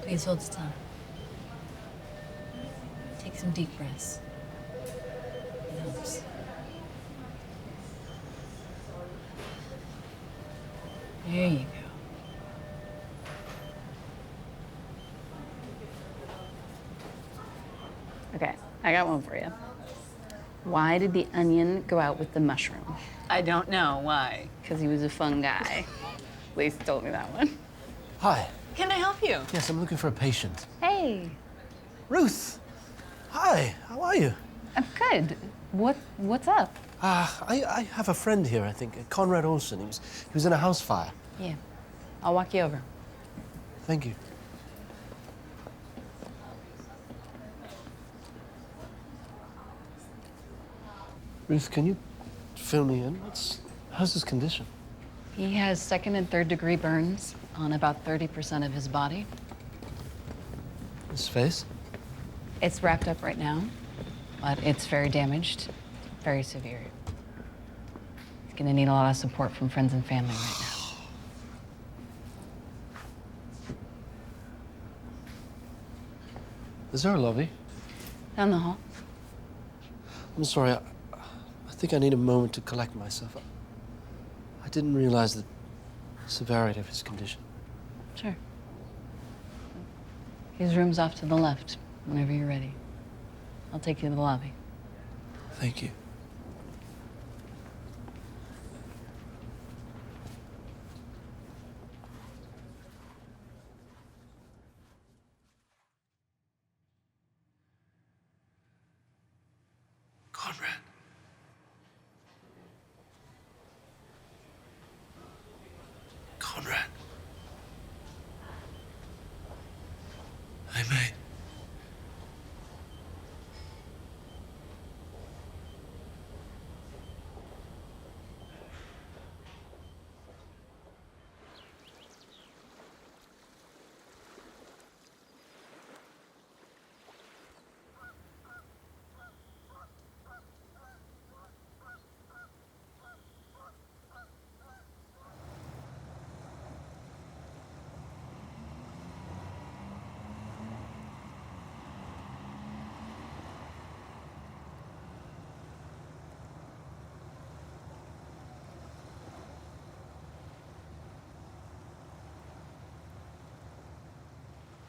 Please hold still. Take some deep breaths. It helps. There you go. Okay, I got one for you. Why did the onion go out with the mushroom? I don't know. Why? Because he was a fun guy. Lacey told me that one. Hi. Can I help you? Yes, I'm looking for a patient. Hey. Ruth. Hi. How are you? I'm good. What's up? I have a friend here, I think. Conrad Olson. He was in a house fire. Yeah. I'll walk you over. Thank you. Ruth, can you fill me in? How's his condition? He has second and third degree burns on about 30% of his body. His face? It's wrapped up right now, but it's very damaged, very severe. He's gonna need a lot of support from friends and family right now. Is there a lobby? Down the hall. I'm sorry, I think I need a moment to collect myself. I didn't realize the severity of his condition. Sure. His room's off to the left, whenever you're ready. I'll take you to the lobby. Thank you. Conrad. Conrad. Hey, mate.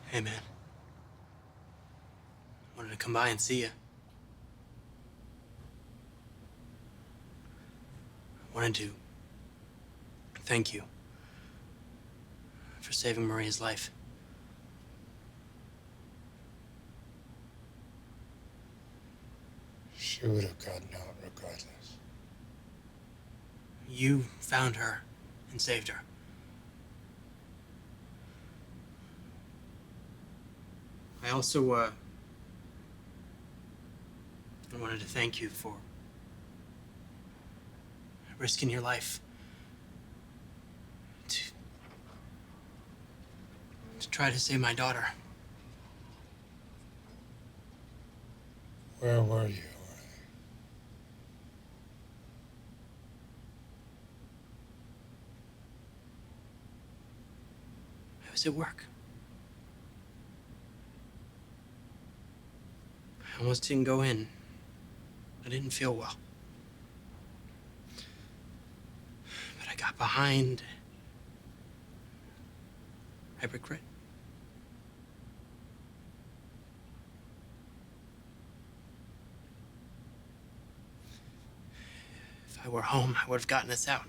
Hey, man. Wanted to come by and see you. Wanted to thank you for saving Maria's life. She would have gotten out regardless. You found her and saved her. I also, I wanted to thank you for risking your life to try to save my daughter. Where were you? I was at work. I almost didn't go in. I didn't feel well. But I got behind. I regret. If I were home, I would have gotten us out.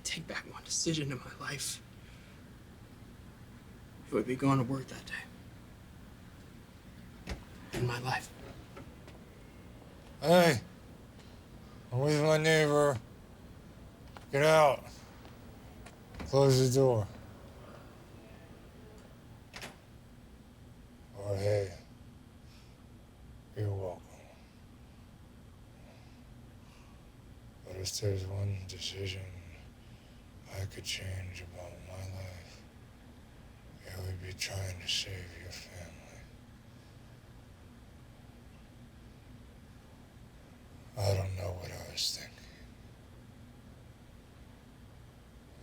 Take back one decision in my life, it would be going to work that day. In my life. Hey, I'm with my neighbor. Get out. Close the door. Or hey, you're welcome. But if there's one decision I could change about my life, it would be trying to save your family. I don't know what I was thinking.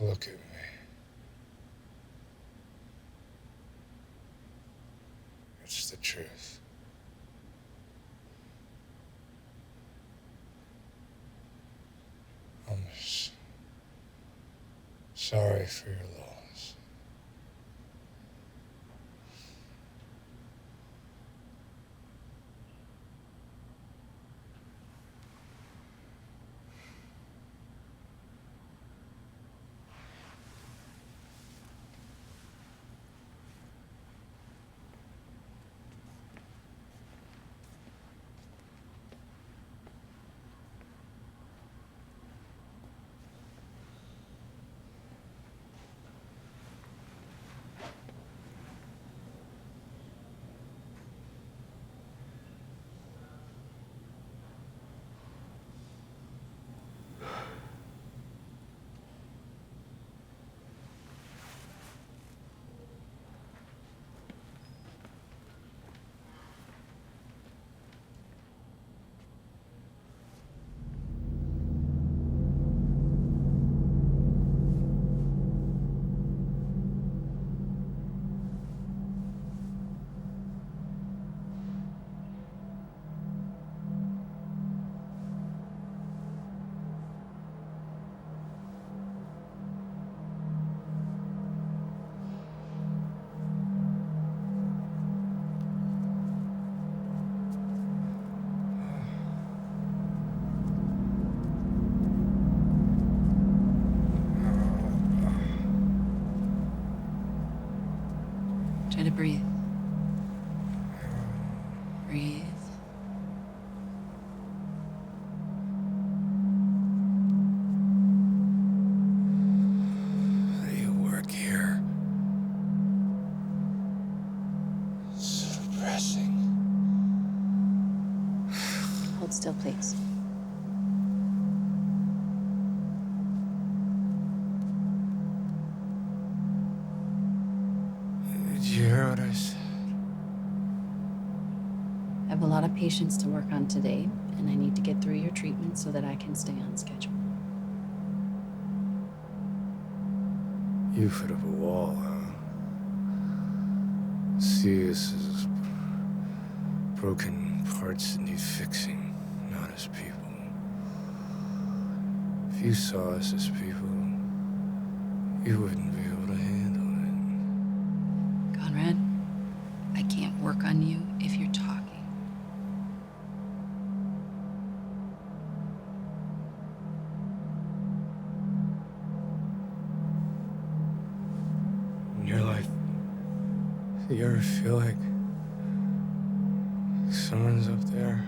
Look at me. It's the truth. I'm sorry for your loss. Breathe. Breathe. How do you work here? So depressing. Hold still, please. Did you hear what I said? I have a lot of patients to work on today, and I need to get through your treatment so that I can stay on schedule. You put up a wall, huh? See us as broken parts that need fixing, not as people. If you saw us as people, you wouldn't be able to handle it. Conrad, I can't work on you if you're talking. In your life, do you ever feel like someone's up there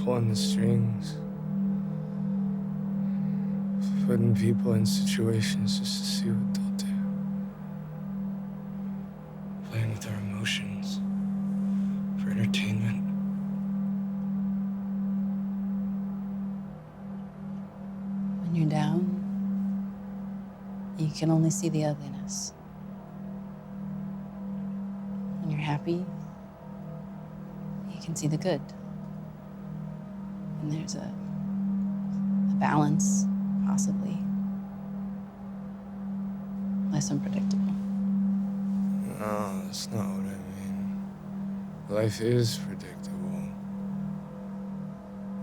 pulling the strings, putting people in situations just to see what they'll do, playing with our emotions for entertainment? When you're down, you can only see the ugliness. When you're happy, you can see the good. And there's a balance, possibly. Less unpredictable. No, that's not what I mean. Life is predictable.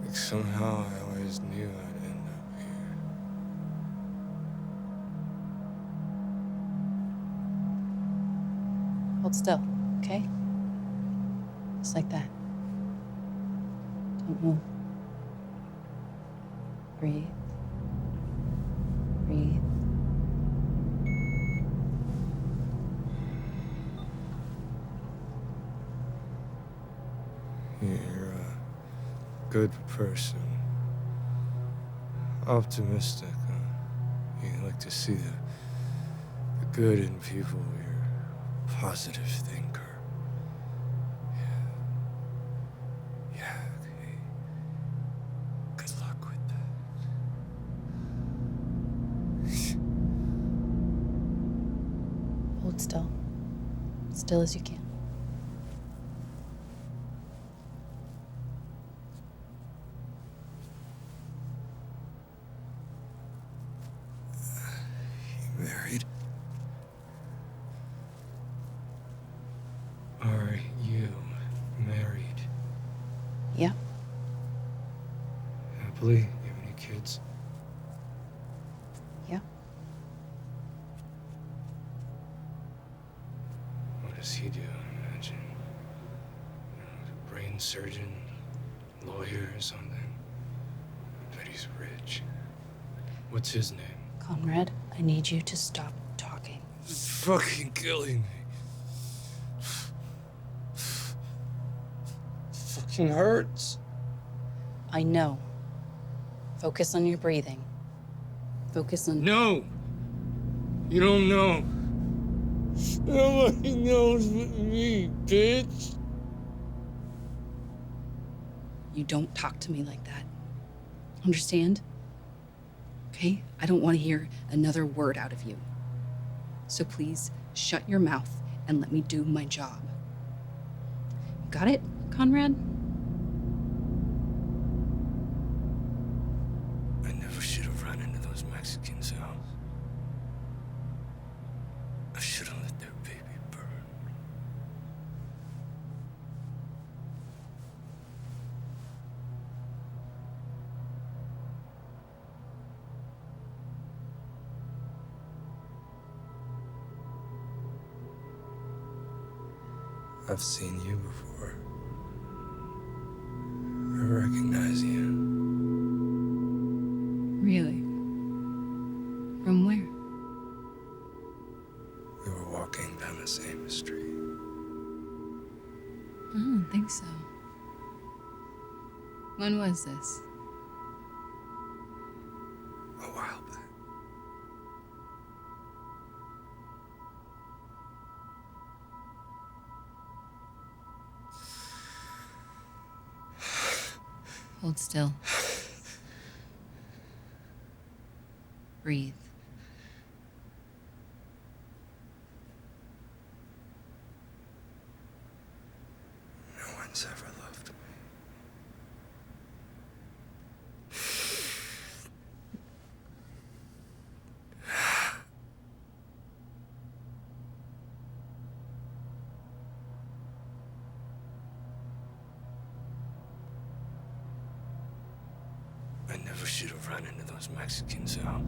Like somehow I always knew I'd end up here. Hold still, okay? Just like that. Don't move. Breathe. Breathe. You're a good person. Optimistic. You like to see the good in people. You're a positive thinker. Yeah, okay. Good luck with that. Hold still. Still as you can. Married? Are you married? Yeah. Happily? You have any kids? Yeah. What does he do, I imagine? Brain surgeon? Lawyer or something? I bet he's rich. What's his name? Conrad, I need you to stop talking. It's fucking killing me. Fucking hurts. I know. Focus on your breathing. Focus on... No! You don't know. Nobody knows but me, bitch. You don't talk to me like that. Understand? Okay? I don't want to hear another word out of you. So please, shut your mouth and let me do my job. Got it, Conrad? I never should have run into those Mexicans' house. I should have let their baby burn. I've seen you before. I recognize you. Really? From where? We were walking down the same think so. When was this? A while back. Hold still. Breathe. No one's ever loved me. I never should have run into those Mexicans' house.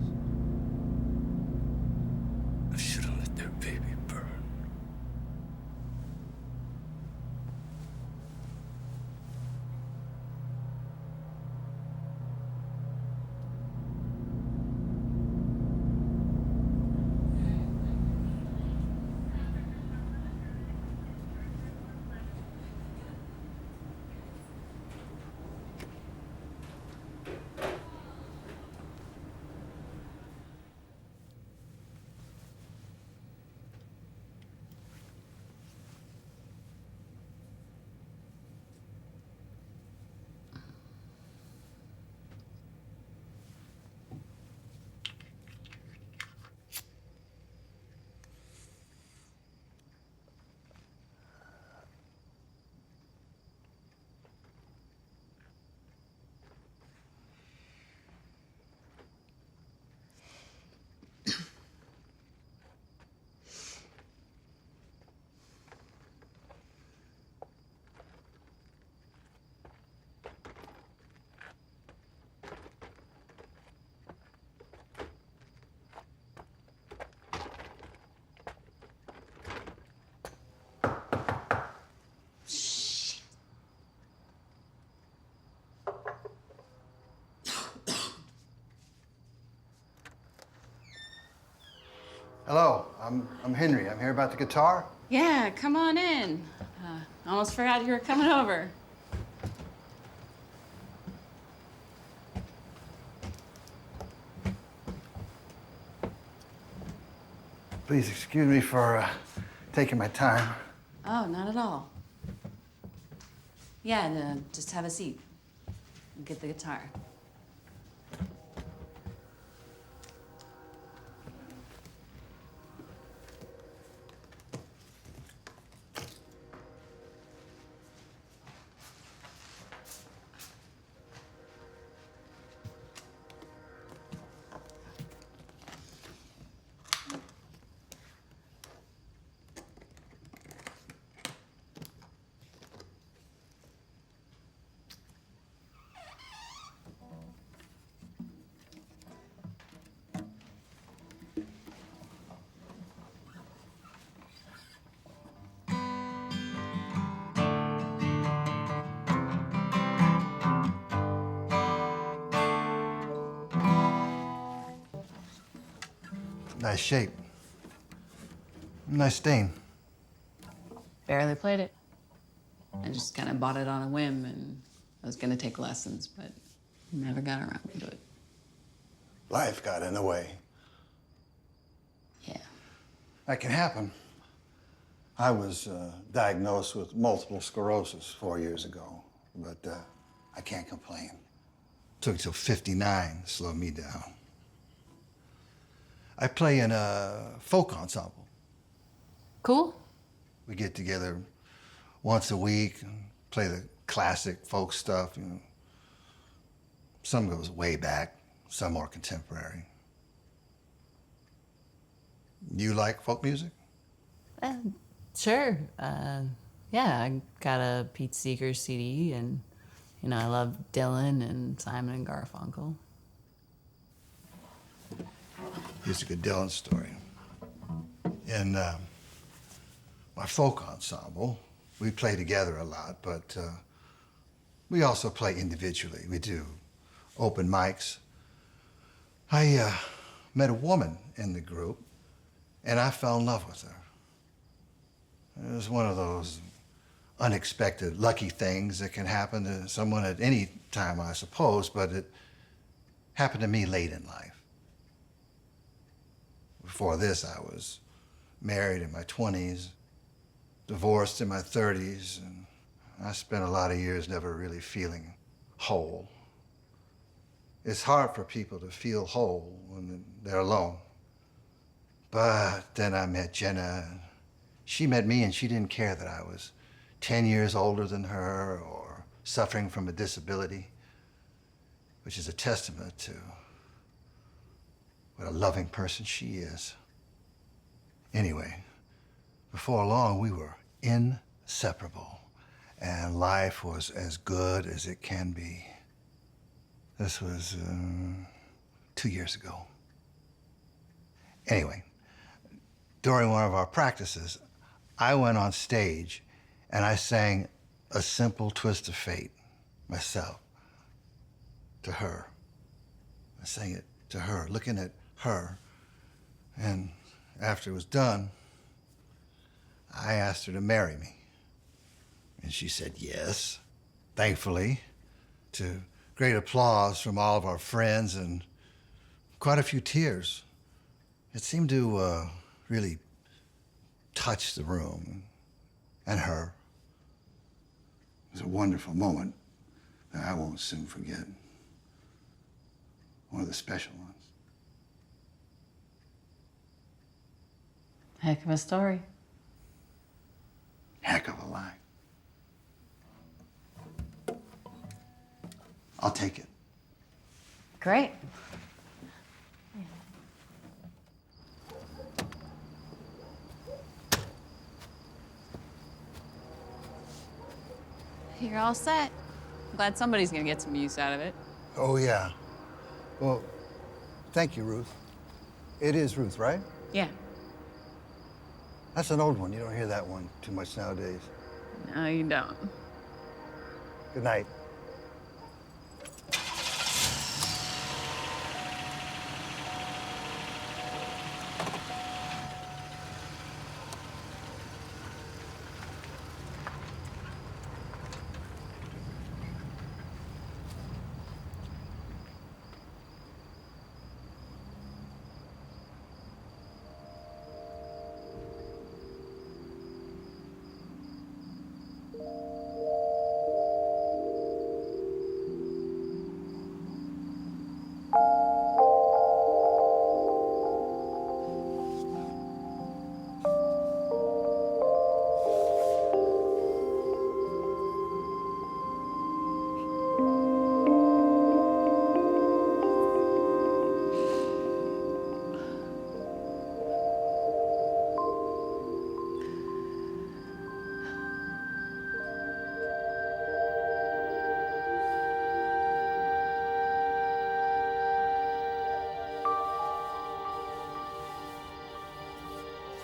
I should have let their baby burn. Hello, I'm Henry. I'm here about the guitar. Yeah, come on in. Almost forgot you were coming over. Please excuse me for taking my time. Oh, not at all. Yeah, no, just have a seat. Get the guitar. Nice shape. Nice stain. Barely played it. I just kind of bought it on a whim, and I was gonna take lessons, but never got around to it. Life got in the way. Yeah. That can happen. I was diagnosed with multiple sclerosis 4 years ago, but I can't complain. Took till 59 to slow me down. I play in a folk ensemble. Cool. We get together once a week and play the classic folk stuff, you know. Some goes way back, some more contemporary. You like folk music? Sure. Yeah, I got a Pete Seeger CD, and I love Dylan and Simon and Garfunkel. Here's a good Dylan story. In my folk ensemble, we play together a lot, but we also play individually. We do open mics. I met a woman in the group, and I fell in love with her. It was one of those unexpected, lucky things that can happen to someone at any time, I suppose, but it happened to me late in life. Before this, I was married in my 20s, divorced in my 30s, and I spent a lot of years never really feeling whole. It's hard for people to feel whole when they're alone. But then I met Jenna. She met me, and she didn't care that I was 10 years older than her or suffering from a disability, which is a testament to what a loving person she is. Anyway, before long, we were inseparable, and life was as good as it can be. This was 2 years ago. Anyway, during one of our practices, I went on stage and I sang A Simple Twist of Fate myself to her. I sang it to her, looking at her. And after it was done, I asked her to marry me. And she said yes, thankfully, to great applause from all of our friends and quite a few tears. It seemed to really touch the room and her. It was a wonderful moment that I won't soon forget. One of the special ones. Heck of a story. Heck of a lie. I'll take it. Great. You're all set. Glad somebody's gonna get some use out of it. Oh, yeah. Well, thank you, Ruth. It is Ruth, right? Yeah. That's an old one. You don't hear that one too much nowadays. No, you don't. Good night.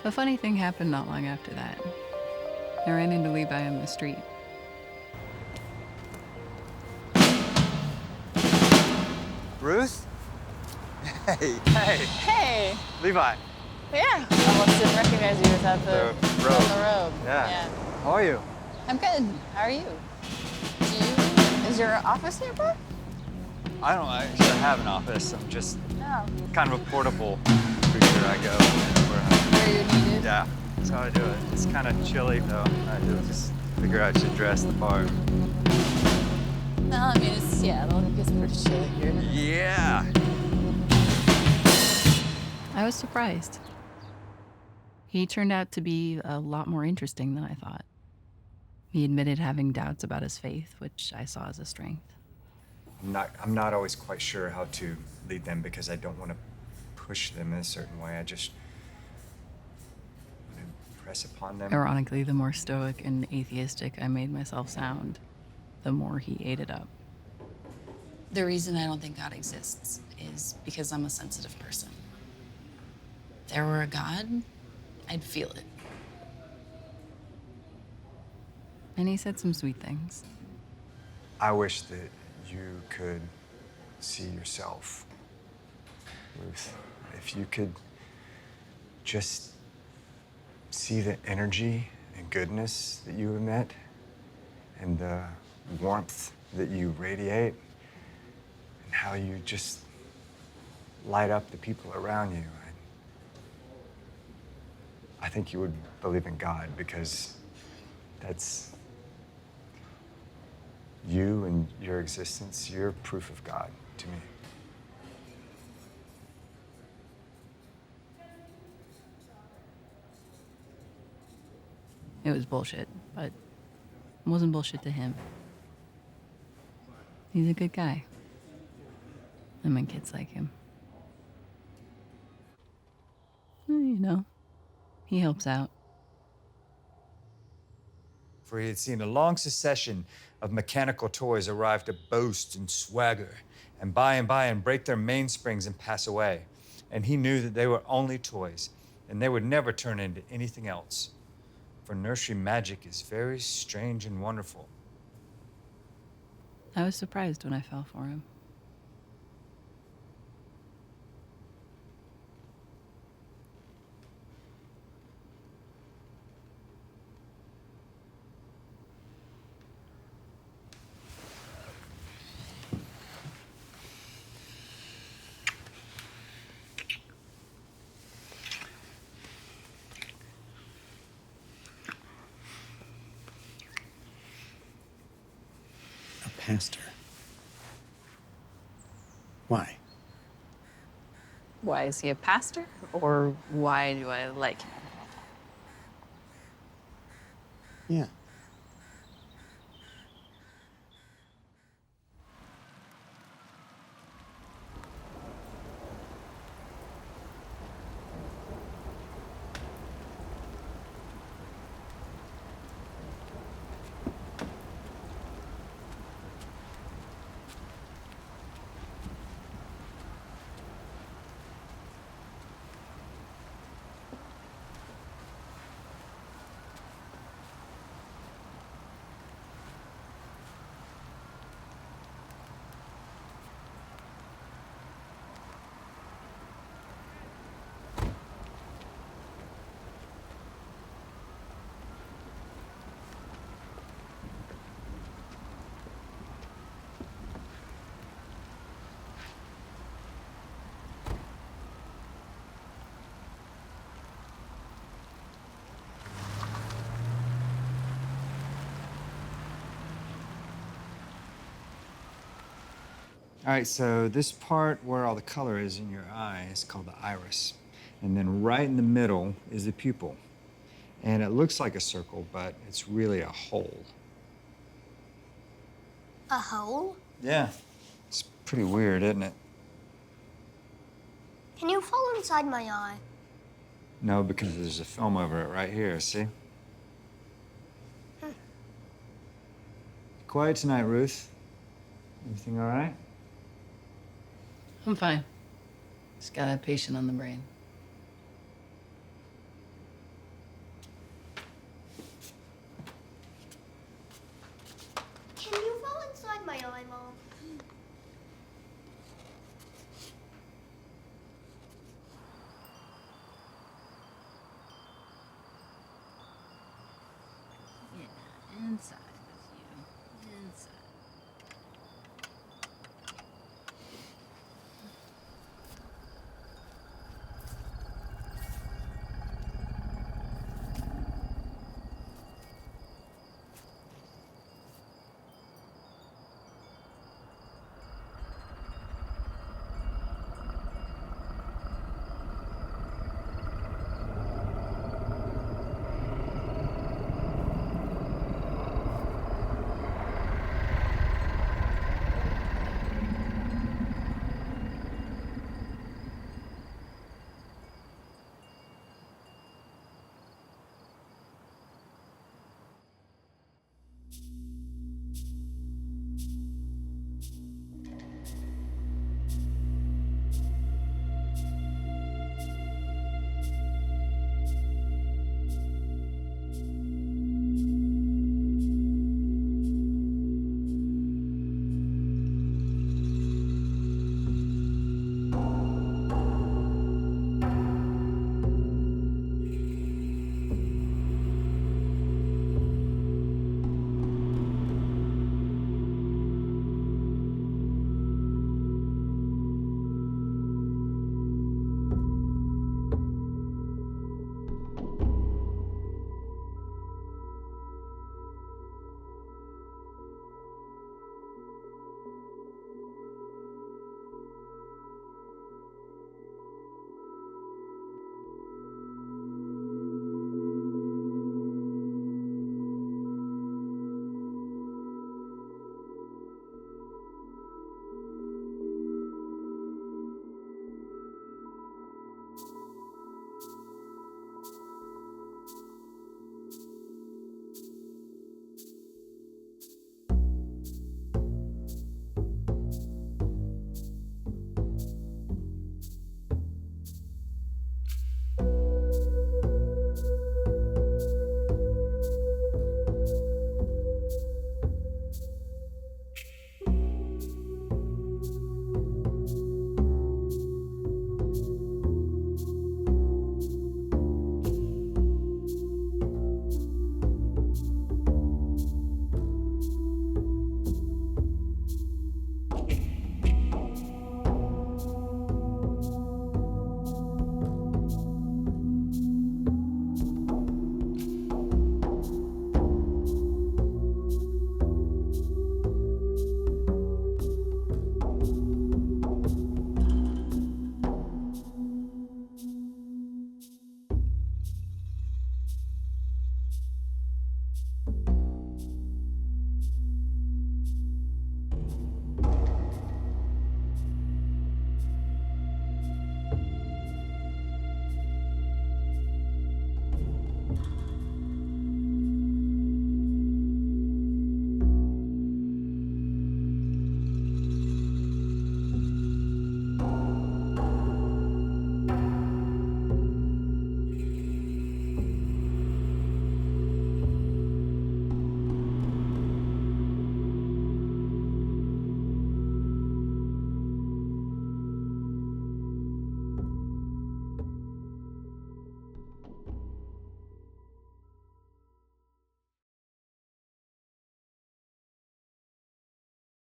A funny thing happened not long after that. I ran into Levi on the street. Ruth? Hey. Hey. Hey. Levi. Yeah. I almost didn't recognize you without the robe. The robe. Yeah. How are you? I'm good. How are you? Is your office nearby? I don't actually have an office. I'm just No. kind of a portable creature. I go Where you're needed. Yeah, that's how I do it. It's kind of chilly though. I just figure I should dress the part. Well, I mean, it's Seattle. It gets pretty chilly here. Yeah. I was surprised. He turned out to be a lot more interesting than I thought. He admitted having doubts about his faith, which I saw as a strength. I'm not always quite sure how to lead them because I don't want to push them in a certain way. I just want to impress upon them. Ironically, the more stoic and atheistic I made myself sound, the more he ate it up. The reason I don't think God exists is because I'm a sensitive person. If there were a God, I'd feel it. And he said some sweet things. I wish that you could see yourself, Ruth. If you could just see the energy and goodness that you emit, and the warmth that you radiate and how you just light up the people around you. I think you would believe in God because that's you and your existence. You're proof of God to me. It was bullshit, but it wasn't bullshit to him. He's a good guy. And my kids like him. You know, he helps out. For he had seen a long succession of mechanical toys arrive to boast and swagger, and by and break their mainsprings and pass away. And he knew that they were only toys, and they would never turn into anything else. For nursery magic is very strange and wonderful. I was surprised when I fell for him. Pastor. Why? Why is he a pastor? Or why do I like him? Yeah. All right, so this part where all the color is in your eye is called the iris. And then right in the middle is the pupil. And it looks like a circle, but it's really a hole. A hole? Yeah. It's pretty weird, isn't it? Can you fall inside my eye? No, because there's a film over it right here, see? Quiet tonight, Ruth. Everything all right? I'm fine. Just got a patient on the brain. Can you fall inside my eye, Mom? Yeah, inside with you. Inside.